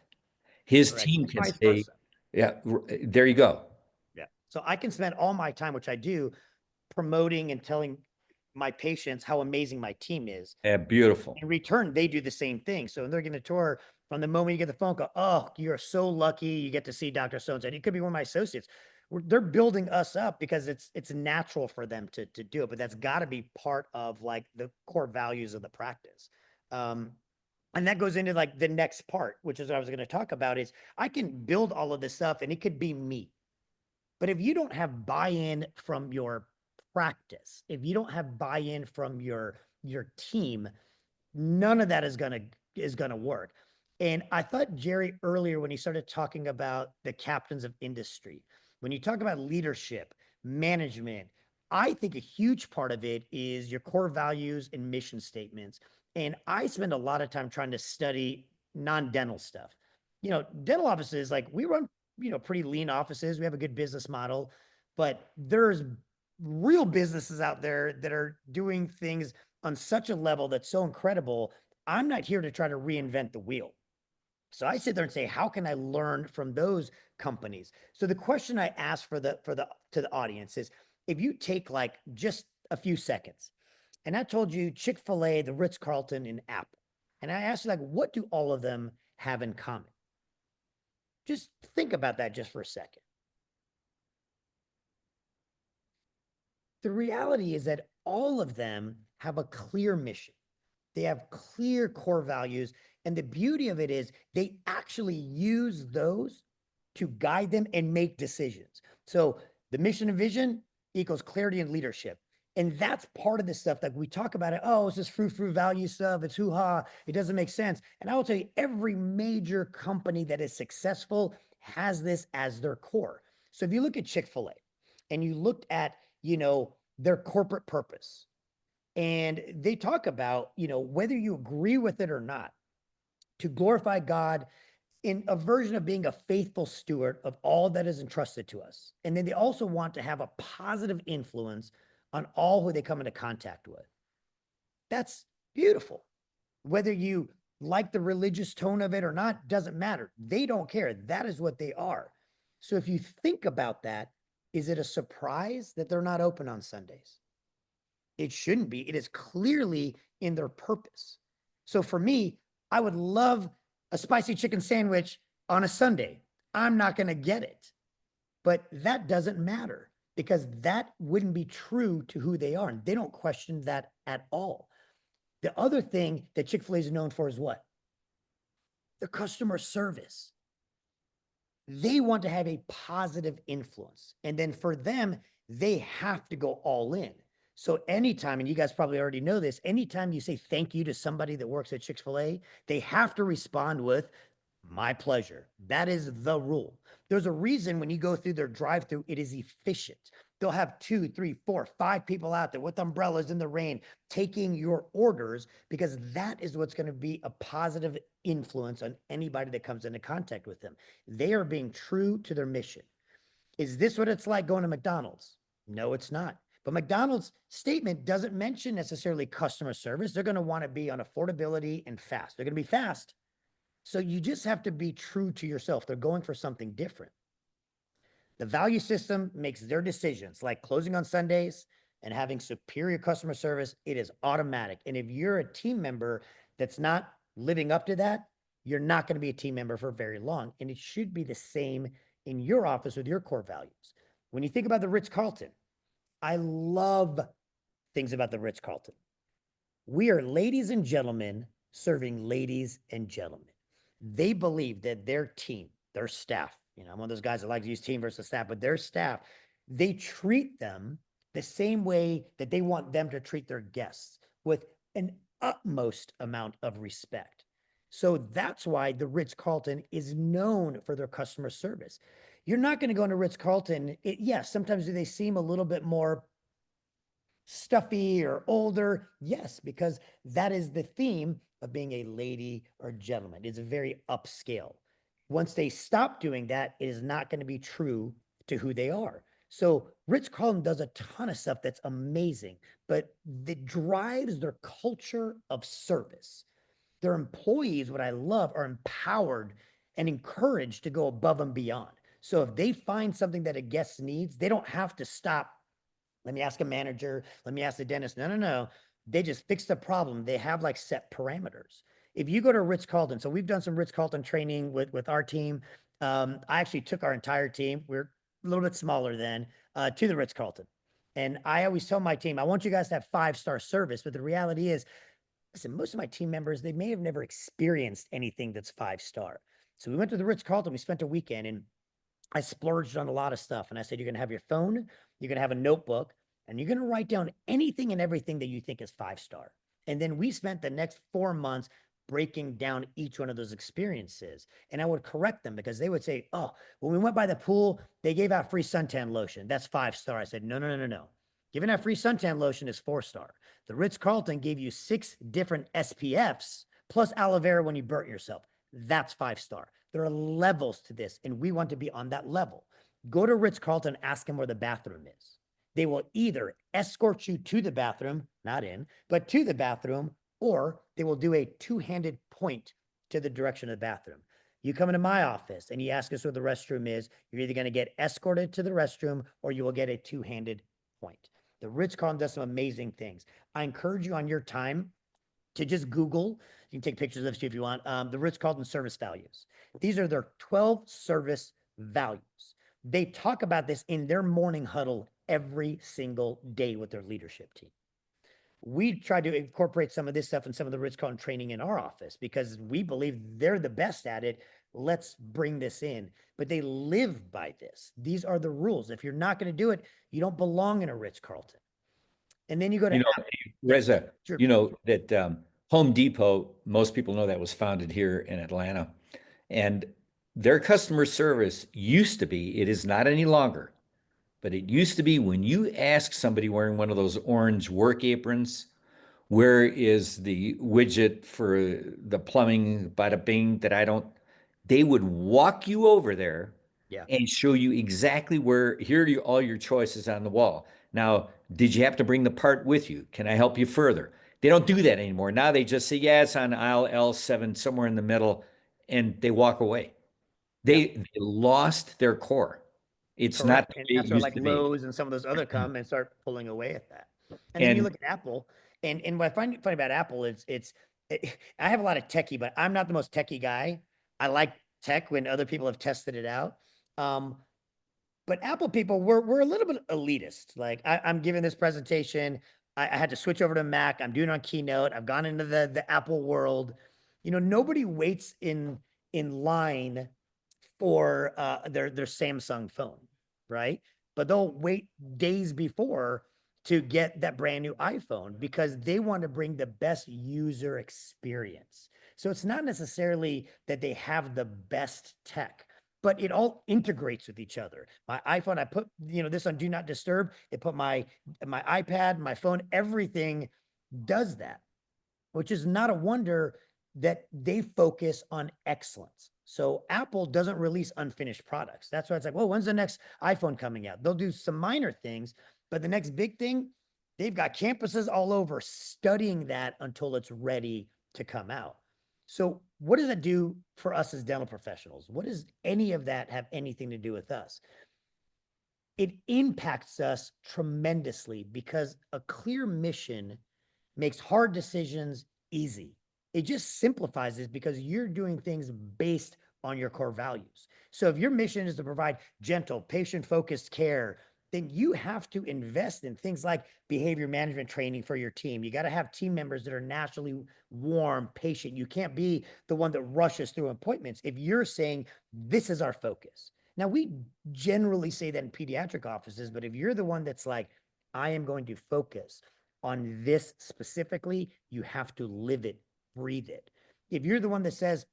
His team can say, yeah, there you go. Yeah. So I can spend all my time, which I do, promoting and telling my patients how amazing my team is. Yeah, beautiful. In return, they do the same thing. So they're going to tour from the moment you get the phone call. Oh, you're so lucky you get to see Dr. So-and-so. And it could be one of my associates. They're building us up because it's natural for them to do it. But that's got to be part of like the core values of the practice. And that goes into like the next part, which is what I was going to talk about, is I can build all of this stuff and it could be me. But if you don't have buy-in from your practice, if you don't have buy-in from your team, none of that is gonna work. And I thought Gerry earlier, when he started talking about the captains of industry, when you talk about leadership, management, I think a huge part of it is your core values and mission statements. And I spend a lot of time trying to study non-dental stuff. Dental offices, like we run, pretty lean offices. We have a good business model, but there's real businesses out there that are doing things on such a level that's so incredible. I'm not here to try to reinvent the wheel. So I sit there and say, how can I learn from those companies? So the question I ask to the audience is, if you take like just a few seconds, and I told you Chick-fil-A, the Ritz-Carlton, and Apple, and I asked you, like, what do all of them have in common? Just think about that just for a second. The reality is that all of them have a clear mission. They have clear core values. And the beauty of it is they actually use those to guide them and make decisions. So the mission and vision equals clarity and leadership. And that's part of the stuff that we talk about. Oh, it's this frou-frou value stuff. It's hoo-ha. It doesn't make sense. And I will tell you, every major company that is successful has this as their core. So if you look at Chick-fil-A and you looked at, their corporate purpose, and they talk about, whether you agree with it or not, to glorify God in a version of being a faithful steward of all that is entrusted to us. And then they also want to have a positive influence on all who they come into contact with. That's beautiful. Whether you like the religious tone of it or not, doesn't matter. They don't care. That is what they are. So if you think about that, is it a surprise that they're not open on Sundays? It shouldn't be. It is clearly in their purpose. So for me, I would love a spicy chicken sandwich on a Sunday. I'm not going to get it. But that doesn't matter because that wouldn't be true to who they are. And they don't question that at all. The other thing that Chick-fil-A is known for is what? The customer service. They want to have a positive influence. And then for them, they have to go all in. So anytime, and you guys probably already know this, anytime you say thank you to somebody that works at Chick-fil-A, they have to respond with, my pleasure. That is the rule. There's a reason when you go through their drive-through, it is efficient. They'll have 2, 3, 4, 5 people out there with umbrellas in the rain taking your orders because that is what's going to be a positive influence on anybody that comes into contact with them. They are being true to their mission. Is this what it's like going to McDonald's? No, it's not. But McDonald's statement doesn't mention necessarily customer service. They're going to want to be on affordability and fast. They're going to be fast. So you just have to be true to yourself. They're going for something different. The value system makes their decisions, like closing on Sundays and having superior customer service. It is automatic. And if you're a team member that's not living up to that, you're not going to be a team member for very long. And it should be the same in your office with your core values. When you think about the Ritz-Carlton, I love things about the Ritz-Carlton. We are ladies and gentlemen serving ladies and gentlemen. They believe that their team, their staff, I'm one of those guys that like to use team versus staff, but their staff, they treat them the same way that they want them to treat their guests, with an utmost amount of respect. So that's why the Ritz-Carlton is known for their customer service. You're not going to go into Ritz-Carlton. Yes, sometimes do they seem a little bit more stuffy or older? Yes, because that is the theme of being a lady or gentleman. It's very upscale. Once they stop doing that, it is not going to be true to who they are. So Ritz-Carlton does a ton of stuff that's amazing, but that drives their culture of service. Their employees, what I love, are empowered and encouraged to go above and beyond. So if they find something that a guest needs, they don't have to stop. Let me ask a manager. Let me ask the dentist. No. They just fix the problem. They have like set parameters. If you go to Ritz-Carlton, so we've done some Ritz-Carlton training with our team. I actually took our entire team. We're a little bit smaller then to the Ritz-Carlton. And I always tell my team, I want you guys to have 5-star service. But the reality is, listen, most of my team members, they may have never experienced anything that's 5-star. So we went to the Ritz-Carlton. We spent a weekend and I splurged on a lot of stuff. And I said, you're going to have your phone, you're going to have a notebook, and you're going to write down anything and everything that you think is 5-star. And then we spent the next 4 months breaking down each one of those experiences. And I would correct them because they would say, oh, when we went by the pool, they gave out free suntan lotion. That's 5-star. I said, no. Giving out free suntan lotion is 4-star. The Ritz-Carlton gave you 6 different SPFs plus aloe vera when you burnt yourself. That's 5-star. There are levels to this, and we want to be on that level. Go to Ritz-Carlton, ask them where the bathroom is. They will either escort you to the bathroom, not in, but to the bathroom, or they will do a 2-handed point to the direction of the bathroom. You come into my office and you ask us where the restroom is, you're either going to get escorted to the restroom or you will get a 2-handed point. The Ritz-Carlton does some amazing things. I encourage you on your time to just Google. You can take pictures of it if you want. The Ritz-Carlton service values. These are their 12 service values. They talk about this in their morning huddle every single day with their leadership team. We try to incorporate some of this stuff and some of the Ritz-Carlton training in our office because we believe they're the best at it. Let's bring this in. But they live by this. These are the rules. If you're not going to do it, you don't belong in a Ritz-Carlton. And then you go to Reza, Sure. That Home Depot, most people know that was founded here in Atlanta. And their customer service used to be, it is not any longer, but it used to be when you ask somebody wearing one of those orange work aprons, Where is the widget for the plumbing, bada bing, that I don't? They would walk you over there Yeah. and show you exactly where, here are all your choices on the wall. Now, did you have to bring the part with you? Can I help you further? They don't do that anymore. Now they just say, yeah, it's on aisle L7, somewhere in the middle, and they walk away. They lost their core. It's not Correct. the And way it that's where used like to be. Lowe's and some of those other come and start pulling away at that. And then you And look at Apple, and what I find funny about Apple is I have a lot of techie, but I'm not the most techie guy. I like tech when other people have tested it out. Um, but Apple people, we're a little bit elitist. Like I'm giving this presentation, I had to switch over to Mac. I'm doing it on Keynote. I've gone into the Apple world. You know, nobody waits in line for their Samsung phone, right? But they'll wait days before to get that brand new iPhone because they want to bring the best user experience. So it's not necessarily that they have the best tech, but it all integrates with each other. My iPhone, I put, you know, this on do not disturb. It put my iPad, my phone, everything does that, which is not a wonder that they focus on excellence. So Apple doesn't release unfinished products. That's why it's like, well, when's the next iPhone coming out? They'll do some minor things, but the next big thing, they've got campuses all over studying that until it's ready to come out. So what does that do for us as dental professionals? What does any of that have anything to do with us? It impacts us tremendously because a clear mission makes hard decisions easy. It just simplifies this because you're doing things based on your core values. So if your mission is to provide gentle, patient-focused care, then you have to invest in things like behavior management training for your team. You got to have team members that are naturally warm, patient. You can't be the one that rushes through appointments if you're saying, this is our focus. Now, we generally say that in pediatric offices, but if you're the one that's like, I am going to focus on this specifically, you have to live it, breathe it. If you're the one that says,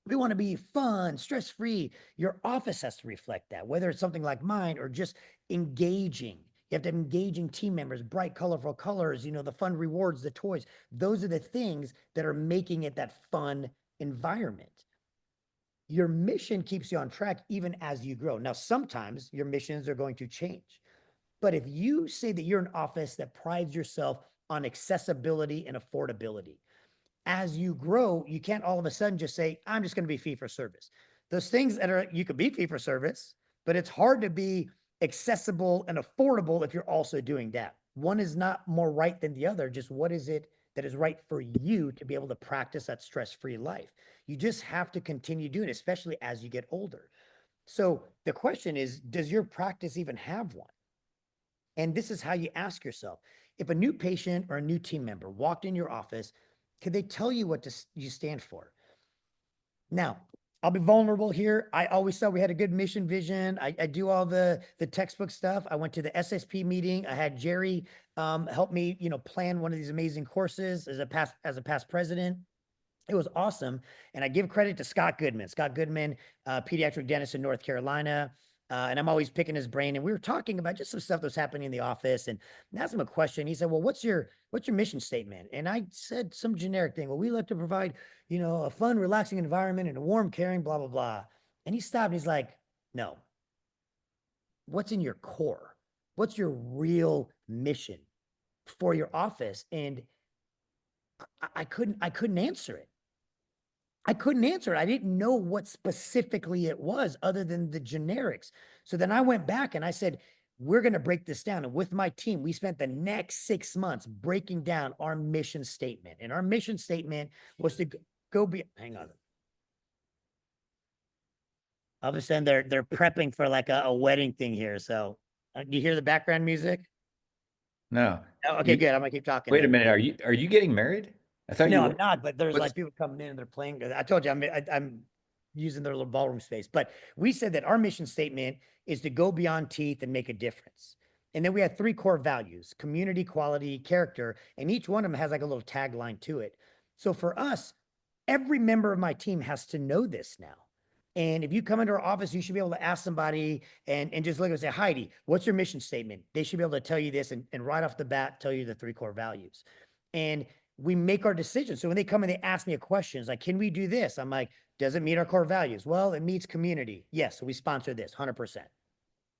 we want to be fun, stress-free, your office has to reflect that, whether it's something like mine or just engaging. You have to have engaging team members, bright, colorful colors, you know, the fun rewards, the toys. Those are the things that are making it that fun environment. Your mission keeps you on track even as you grow. Now, sometimes your missions are going to change. But if you say that you're an office that prides yourself on accessibility and affordability, as you grow, you can't all of a sudden just say, I'm just going to be fee for service. Those things that are, you could be fee for service, but it's hard to be accessible and affordable if you're also doing that. One is not more right than the other. Just what is it that is right for you to be able to practice that stress-free life? You just have to continue doing it, especially as you get older. So the question is, does your practice even have one? And this is how you ask yourself. If a new patient or a new team member walked in your office, could they tell you what you stand for? Now, I'll be vulnerable here. I always thought we had a good mission vision. I do all the textbook stuff. I went to the SSP meeting. I had Gerry help me, you know, plan one of these amazing courses as a past president. It was awesome. And I give credit to Scott Goodman. Scott Goodman, pediatric dentist in North Carolina. And I'm always picking his brain. And we were talking about just some stuff that's happening in the office. And I asked him a question. He said, well, what's your mission statement? And I said some generic thing. Well, we like to provide, you know, a fun, relaxing environment and a warm, caring, blah, blah, blah. And he stopped and he's like, no. What's in your core? What's your real mission for your office? And I couldn't answer it. I couldn't answer it. I didn't know what specifically it was other than the generics. So then I went back and I said, we're going to break this down. And with my team, we spent the next 6 months breaking down our mission statement. And our mission statement was to go be, hang on. All of a sudden they're prepping for like a wedding thing here. So do you hear the background music? no. Oh, okay, good. I'm gonna keep talking. Wait a then. minute. Are you getting married? I thought you No, were. I'm not, but there's What's- like people coming in and they're playing. I told you, I'm using their little ballroom space, but we said that our mission statement is to go beyond teeth and make a difference. And then we had 3 core values: community, quality, character. And each one of them has like a little tagline to it. So for us, every member of my team has to know this now. And if you come into our office, you should be able to ask somebody and just look and say, Heidi, what's your mission statement? They should be able to tell you this and right off the bat, tell you the 3 core values. And we make our decisions. So when they come and they ask me a question, it's like, can we do this? I'm like, does it meet our core values? Well, it meets community. Yes. So we sponsor this 100%.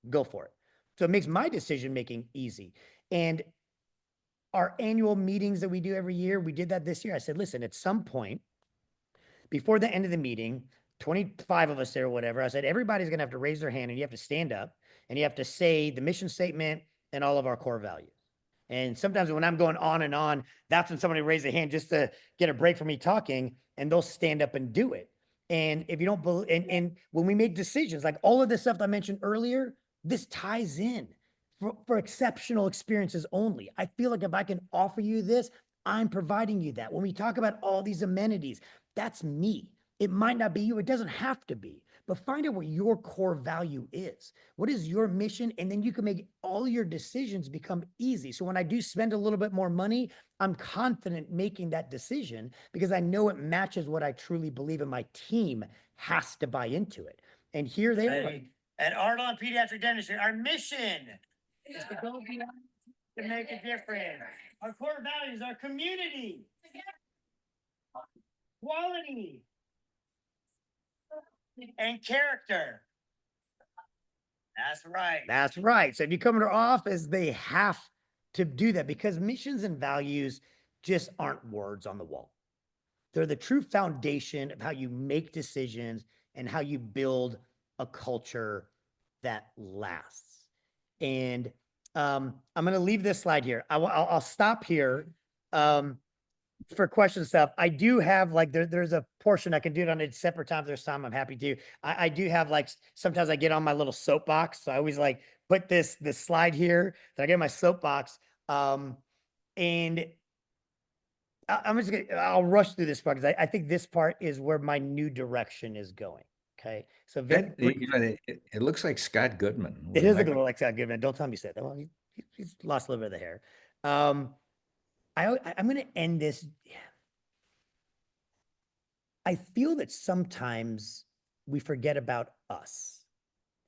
Go for it. So it makes my decision making easy. And our annual meetings that we do every year, we did that this year. I said, listen, at some point before the end of the meeting, 25 of us there or whatever, I said, everybody's going to have to raise their hand and you have to stand up and you have to say the mission statement and all of our core values. And sometimes when I'm going on and on, that's when somebody raises a hand just to get a break from me talking, and they'll stand up and do it. And if you don't believe, and when we make decisions, like all of this stuff I mentioned earlier, this ties in for exceptional experiences only. I feel like if I can offer you this, I'm providing you that. When we talk about all these amenities, that's me. It might not be you. It doesn't have to be. But find out what your core value is. What is your mission? And then you can make all your decisions become easy. So when I do spend a little bit more money, I'm confident making that decision because I know it matches what I truly believe, and my team has to buy into it. And here they are. At Ardalan Pediatric Dentistry, our mission is to go beyond to make a difference. Our core values are community, quality, and character. That's right. That's right. So if you come into our office, they have to do that because missions and values just aren't words on the wall. They're the true foundation of how you make decisions and how you build a culture that lasts. And I'm going to leave this slide here. I'll stop here. For question stuff, I do have like there's a portion I can do it on a separate time. If there's time, I'm happy to. I do have like sometimes I get on my little soapbox, so I always like put this slide here that I get my soapbox. And I'm just gonna I'll rush through this part because I think this part is where my new direction is going. Okay, so it looks like Scott Goodman. It is looking like Scott Goodman. Don't tell me he said that. Well, he's lost a little bit of the hair. I'm going to end this. I feel that sometimes we forget about us.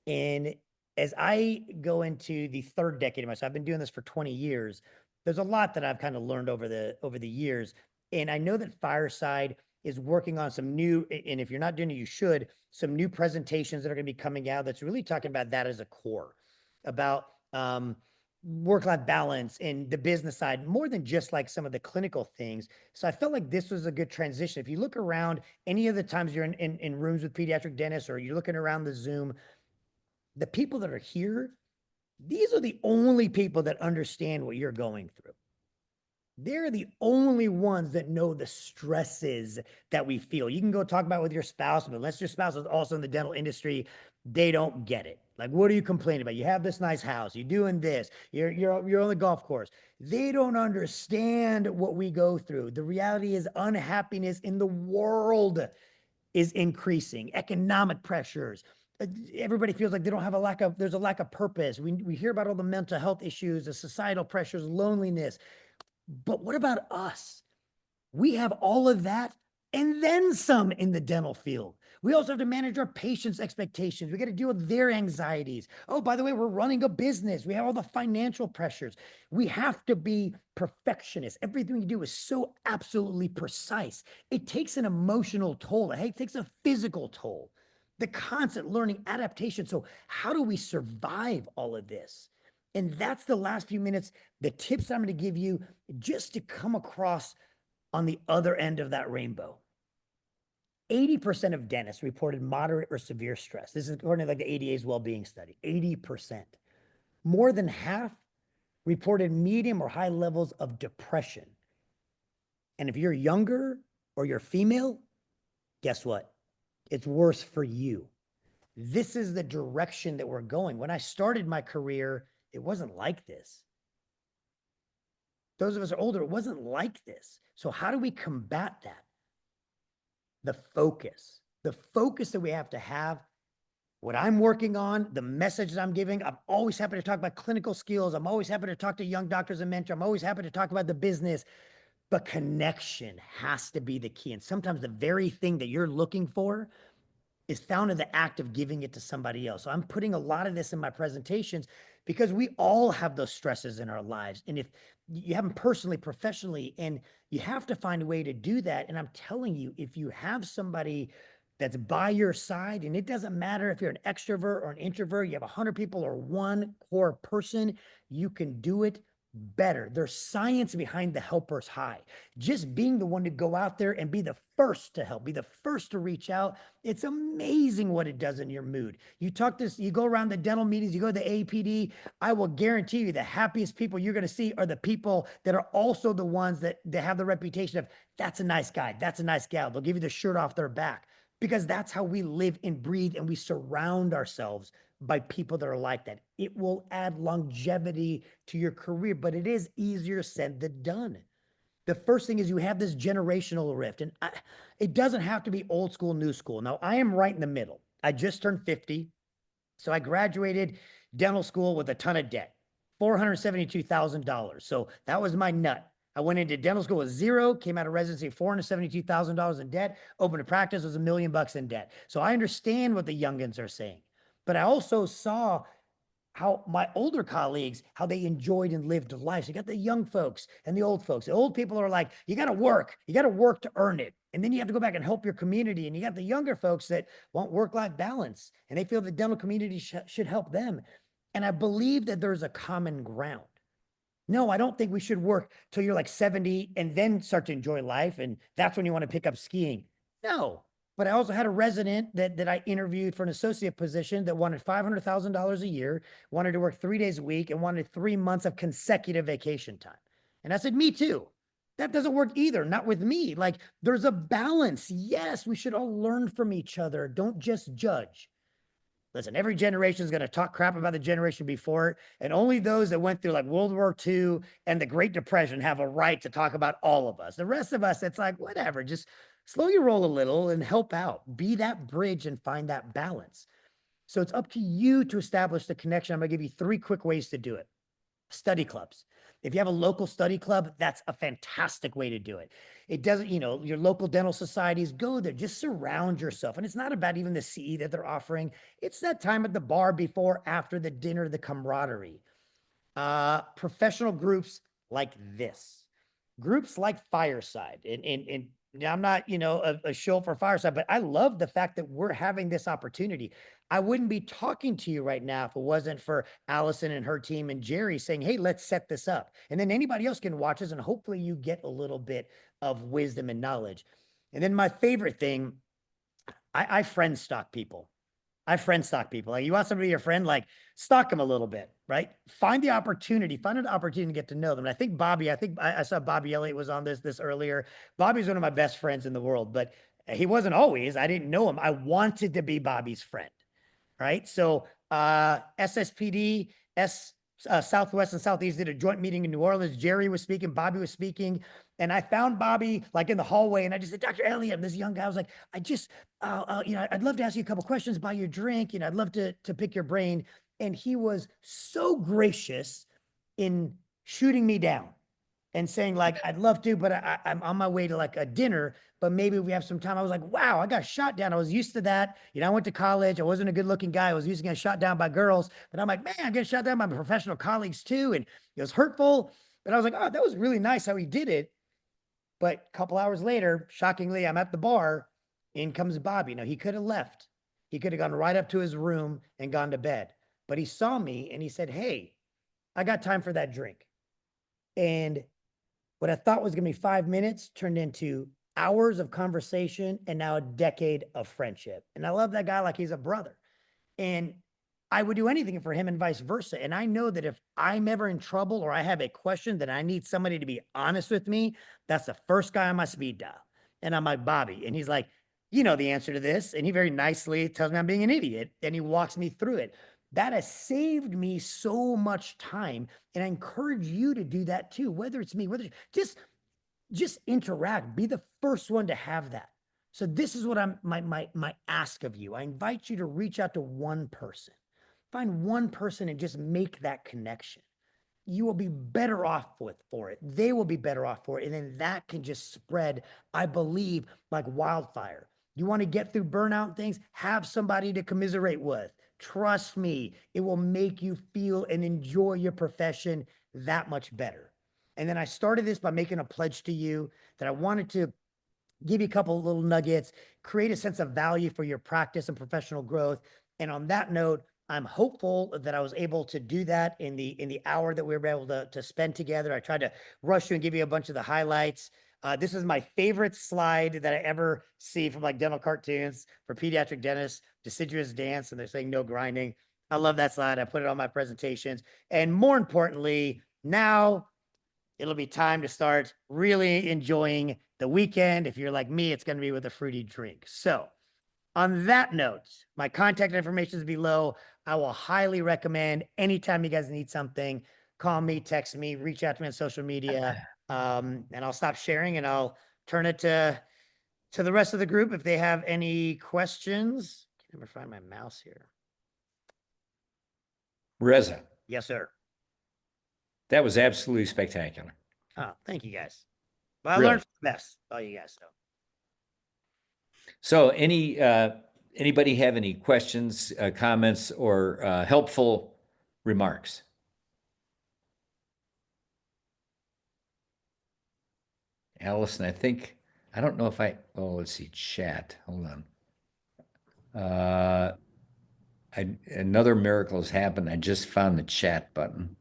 And as I go into the third decade of myself, I've been doing this for 20 years. There's a lot that I've kind of learned over the years. And I know that Fireside is working on some new, and if you're not doing it, you should, some new presentations that are going to be coming out that's really talking about that as a core, about work-life balance and the business side, more than just like some of the clinical things. So I felt like this was a good transition. If you look around any of the times you're in rooms with pediatric dentists or you're looking around the Zoom, the people that are here, these are the only people that understand what you're going through. They're the only ones that know the stresses that we feel. You can go talk about it with your spouse, but unless your spouse is also in the dental industry, they don't get it. Like, what are you complaining about? You have this nice house, you're doing this, you're on the golf course. They don't understand what we go through. The reality is unhappiness in the world is increasing, economic pressures. Everybody feels like they don't have there's a lack of purpose. We hear about all the mental health issues, the societal pressures, loneliness. But what about us? We have all of that and then some in the dental field. We also have to manage our patients' expectations. We got to deal with their anxieties. Oh, by the way, we're running a business. We have all the financial pressures. We have to be perfectionists. Everything we do is so absolutely precise. It takes an emotional toll. It takes a physical toll. The constant learning, adaptation. So how do we survive all of this? And that's the last few minutes, the tips I'm going to give you just to come across on the other end of that rainbow. 80% of dentists reported moderate or severe stress. This is according to like the ADA's well-being study, 80%. More than half reported medium or high levels of depression. And if you're younger or you're female, guess what? It's worse for you. This is the direction that we're going. When I started my career, it wasn't like this. Those of us who are older, it wasn't like this. So how do we combat that? The focus that we have to have, what I'm working on, the message that I'm giving. I'm always happy to talk about clinical skills. I'm always happy to talk to young doctors and mentors. I'm always happy to talk about the business, but connection has to be the key. And sometimes the very thing that you're looking for is found in the act of giving it to somebody else. So I'm putting a lot of this in my presentations because we all have those stresses in our lives. And if you have them personally, professionally, and you have to find a way to do that. And I'm telling you, if you have somebody that's by your side, and it doesn't matter if you're an extrovert or an introvert, you have 100 people or one core person, you can do it better. There's science behind the helper's high. Just being the one to go out there and be the first to help, be the first to reach out. It's amazing what it does in your mood. You go around the dental meetings, you go to the APD, I will guarantee you the happiest people you're going to see are the people that are also the ones that have the reputation of, that's a nice guy, that's a nice gal. They'll give you the shirt off their back because that's how we live and breathe, and we surround ourselves by people that are like that. It will add longevity to your career, but it is easier said than done. The first thing is you have this generational rift, and it doesn't have to be old school, new school. Now, I am right in the middle. I just turned 50, so I graduated dental school with a ton of debt, $472,000. So that was my nut. I went into dental school with zero, came out of residency, $472,000 in debt, opened a practice, was $1 million in debt. So I understand what the youngins are saying. But I also saw how my older colleagues, how they enjoyed and lived life. So you got the young folks and the old folks. The old people are like, you got to work to earn it. And then you have to go back and help your community. And you got the younger folks that want work-life balance, and they feel the dental community should help them. And I believe that there's a common ground. No, I don't think we should work till you're like 70 and then start to enjoy life. And that's when you want to pick up skiing. No. But I also had a resident that I interviewed for an associate position that wanted $500,000 a year, wanted to work 3 days a week, and wanted 3 months of consecutive vacation time. And I said, me too. That doesn't work either. Not with me. Like, there's a balance. Yes, we should all learn from each other. Don't just judge. Listen, every generation is going to talk crap about the generation before it, and only those that went through like World War II and the Great Depression have a right to talk about all of us. The rest of us, it's like, whatever, just slow your roll a little and help out. Be that bridge and find that balance. So it's up to you to establish the connection. I'm going to give you 3 quick ways to do it. Study clubs. If you have a local study club, that's a fantastic way to do it. It doesn't, your local dental societies, go there, just surround yourself. And it's not about even the CE that they're offering. It's that time at the bar before, after the dinner, the camaraderie. Professional groups like this, groups like Fireside. And I'm not, a show for Fireside, but I love the fact that we're having this opportunity. I wouldn't be talking to you right now if it wasn't for Allison and her team and Gerry saying, hey, let's set this up. And then anybody else can watch this, and hopefully you get a little bit of wisdom and knowledge. And then my favorite thing, I friend stock people. Like, you want somebody to be your friend, like, stalk them a little bit, right? Find an opportunity to get to know them. And I think Bobby, I saw Bobby Elliott was on this earlier. Bobby's one of my best friends in the world, but he wasn't always. I didn't know him. I wanted to be Bobby's friend, right? So SSPD, Southwest and Southeast did a joint meeting in New Orleans. Gerry was speaking, Bobby was speaking, and I found Bobby like in the hallway, and I just said, Dr. Elliott, this young guy, I was like, I'd love to ask you a couple questions about your drink. I'd love to pick your brain. And he was so gracious in shooting me down and saying like, I'd love to, but I'm on my way to like a dinner, but maybe we have some time. I was like, wow, I got shot down. I was used to that. I went to college. I wasn't a good looking guy. I was used to getting shot down by girls, but I'm like, man, I'm getting shot down by my professional colleagues too. And it was hurtful, but I was like, oh, that was really nice how he did it. But a couple hours later, shockingly, I'm at the bar. In comes Bobby. Now, he could have left. He could have gone right up to his room and gone to bed. But he saw me and he said, hey, I got time for that drink. And what I thought was going to be 5 minutes turned into hours of conversation and now a decade of friendship. And I love that guy like he's a brother. And I would do anything for him and vice versa. And I know that if I'm ever in trouble or I have a question that I need somebody to be honest with me, that's the first guy on my speed dial. And I'm like, Bobby. And he's like, you know the answer to this. And he very nicely tells me I'm being an idiot. And he walks me through it. That has saved me so much time. And I encourage you to do that too, whether it's me, whether just interact, be the first one to have that. So this is what my ask of you. I invite you to reach out to one person. Find one person and just make that connection. You will be better off for it. They will be better off for it. And then that can just spread, I believe, like wildfire. You want to get through burnout and things, have somebody to commiserate with. Trust me, it will make you feel and enjoy your profession that much better. And then I started this by making a pledge to you that I wanted to give you a couple of little nuggets, create a sense of value for your practice and professional growth. And on that note, I'm hopeful that I was able to do that in the hour that we were able to spend together. I tried to rush you and give you a bunch of the highlights. This is my favorite slide that I ever see from like dental cartoons for pediatric dentists, deciduous dance, and they're saying no grinding. I love that slide. I put it on my presentations. And more importantly, now it'll be time to start really enjoying the weekend. If you're like me, it's going to be with a fruity drink. So on that note, my contact information is below. I will highly recommend anytime you guys need something, call me, text me, reach out to me on social media. And I'll stop sharing and I'll turn it to the rest of the group if they have any questions. Can't ever find my mouse here. Reza, Yes, sir. that was absolutely spectacular. Oh, thank you guys. Well, I Really? learned from the best, all you guys. So anybody have any questions, comments, or helpful remarks? Allison, I don't know if let's see, chat. Hold on. Another miracle has happened. I just found the chat button.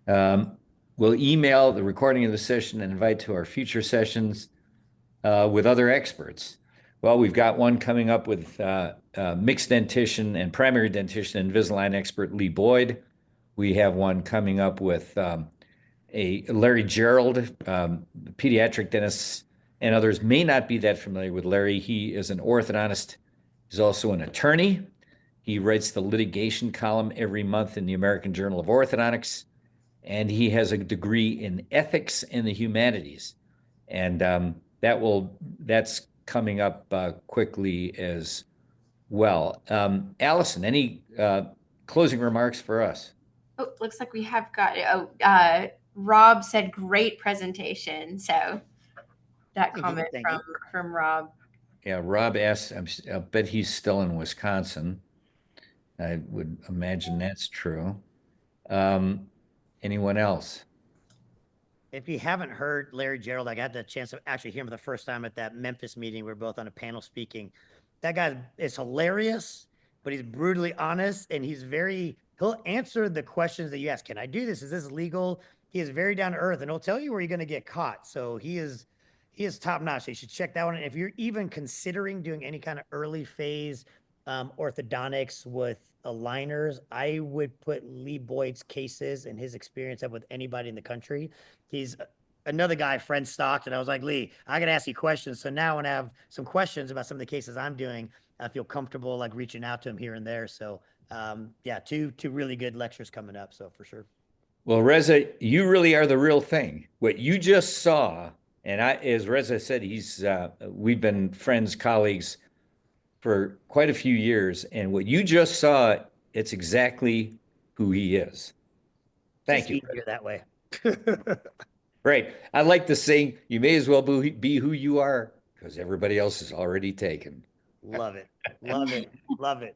We'll email the recording of the session and invite to our future sessions with other experts. Well, we've got one coming up with mixed dentition and primary dentition Invisalign expert Lee Boyd. We have one coming up with a Larry Gerald, pediatric dentist, and others may not be that familiar with Larry. He is an orthodontist. He's also an attorney. He writes the litigation column every month in the American Journal of Orthodontics, and he has a degree in ethics and the humanities. And that's coming up quickly as well. Allison, any closing remarks for us? Oh, looks like we have got, Rob said great presentation. So that comment from Rob. Yeah, Rob asked, I bet he's still in Wisconsin. I would imagine that's true. Anyone else? If you haven't heard Larry Gerald, I got the chance to actually hear him for the first time at that Memphis meeting. We were both on a panel speaking. That guy is hilarious, but he's brutally honest, and he'll answer the questions that you ask. Can I do this? Is this legal? He is very down to earth, and he'll tell you where you're going to get caught. So he is top notch. So you should check that one. And if you're even considering doing any kind of early phase orthodontics with aligners, I would put Lee Boyd's cases and his experience up with anybody in the country. He's another guy, friend stalked, and I was like, Lee, I got to ask you questions. So now when I have some questions about some of the cases I'm doing, I feel comfortable like reaching out to him here and there. So yeah, two really good lectures coming up. So for sure. Well, Reza, you really are the real thing. What you just saw, and as Reza said, we've been friends, colleagues for quite a few years, and what you just saw, it's exactly who he is. Thank you. Easier that way. Right. I like the saying, you may as well be who you are because everybody else is already taken. Love it. Love it. Love it.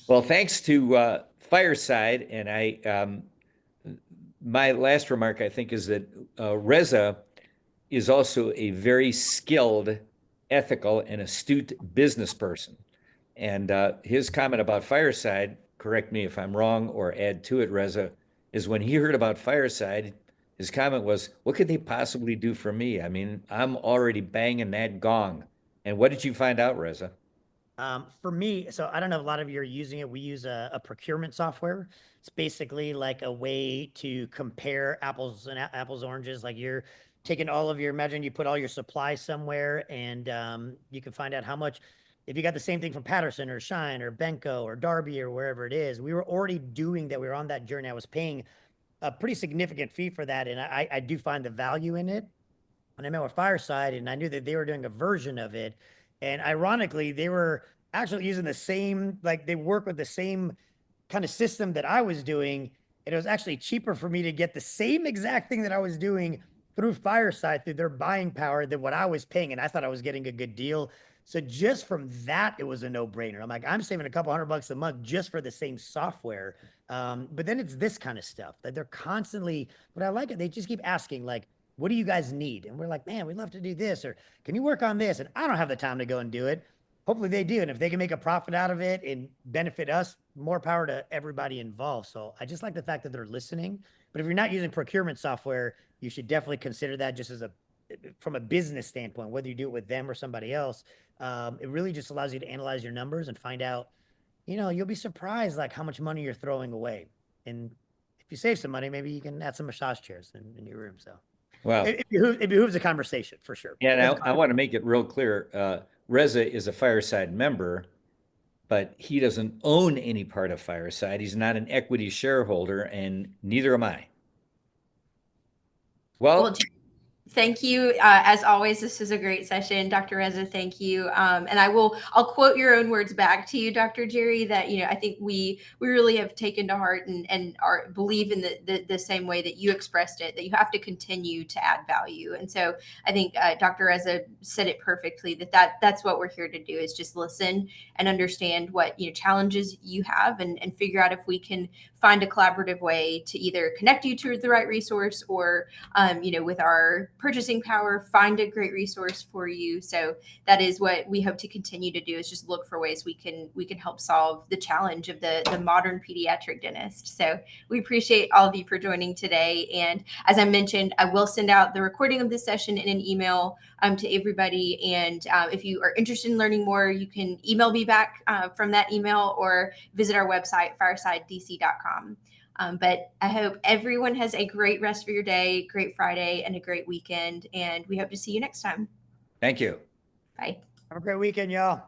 Well, thanks to Fireside, and my last remark, I think, is that Reza is also a very skilled, ethical, and astute business person. And his comment about Fireside, correct me if I'm wrong or add to it, Reza, is when he heard about Fireside, his comment was, what could they possibly do for me? I mean, I'm already banging that gong. And what did you find out, Reza? For me, so I don't know if a lot of you are using it. We use a procurement software. It's basically like a way to compare apples and apples, oranges. Like you're taking imagine you put all your supplies somewhere, and you can find out how much, if you got the same thing from Patterson or Shine or Benko or Darby or wherever it is. We were already doing that. We were on that journey. I was paying a pretty significant fee for that, and I do find the value in it. And I met with Fireside, and I knew that they were doing a version of it. And ironically, they were actually using the same, like they work with the same kind of system that I was doing. And it was actually cheaper for me to get the same exact thing that I was doing through Fireside, through their buying power than what I was paying. And I thought I was getting a good deal. So just from that, it was a no-brainer. I'm like, I'm saving a couple $100 a month just for the same software. But then it's this kind of stuff that they're constantly, but I like it. They just keep asking, like, what do you guys need? And we're like, man, we'd love to do this, or can you work on this? And I don't have the time to go and do it. Hopefully they do. And if they can make a profit out of it and benefit us, more power to everybody involved. So I just like the fact that they're listening. But if you're not using procurement software, you should definitely consider that just as from a business standpoint, whether you do it with them or somebody else. It really just allows you to analyze your numbers and find out, you'll be surprised like how much money you're throwing away. And if you save some money, maybe you can add some massage chairs in your room. So Well, it behooves a conversation for sure. and I want to make it real clear. Reza is a Fireside member, but he doesn't own any part of Fireside. He's not an equity shareholder, and neither am I. Well, thank you. As always, this is a great session. Dr. Reza, thank you. And I'll quote your own words back to you, Dr. Gerry, that, I think we really have taken to heart and believe in the same way that you expressed it, that you have to continue to add value. And so I think Dr. Reza said it perfectly, that's what we're here to do, is just listen and understand what, challenges you have and figure out if we can find a collaborative way to either connect you to the right resource or, with our purchasing power, find a great resource for you. So that is what we hope to continue to do, is just look for ways we can help solve the challenge of the modern pediatric dentist. So we appreciate all of you for joining today. And as I mentioned, I will send out the recording of this session in an email to everybody. And if you are interested in learning more, you can email me back from that email or visit our website, firesidedc.com. But I hope everyone has a great rest of your day, great Friday, and a great weekend. And we hope to see you next time. Thank you. Bye. Have a great weekend, y'all.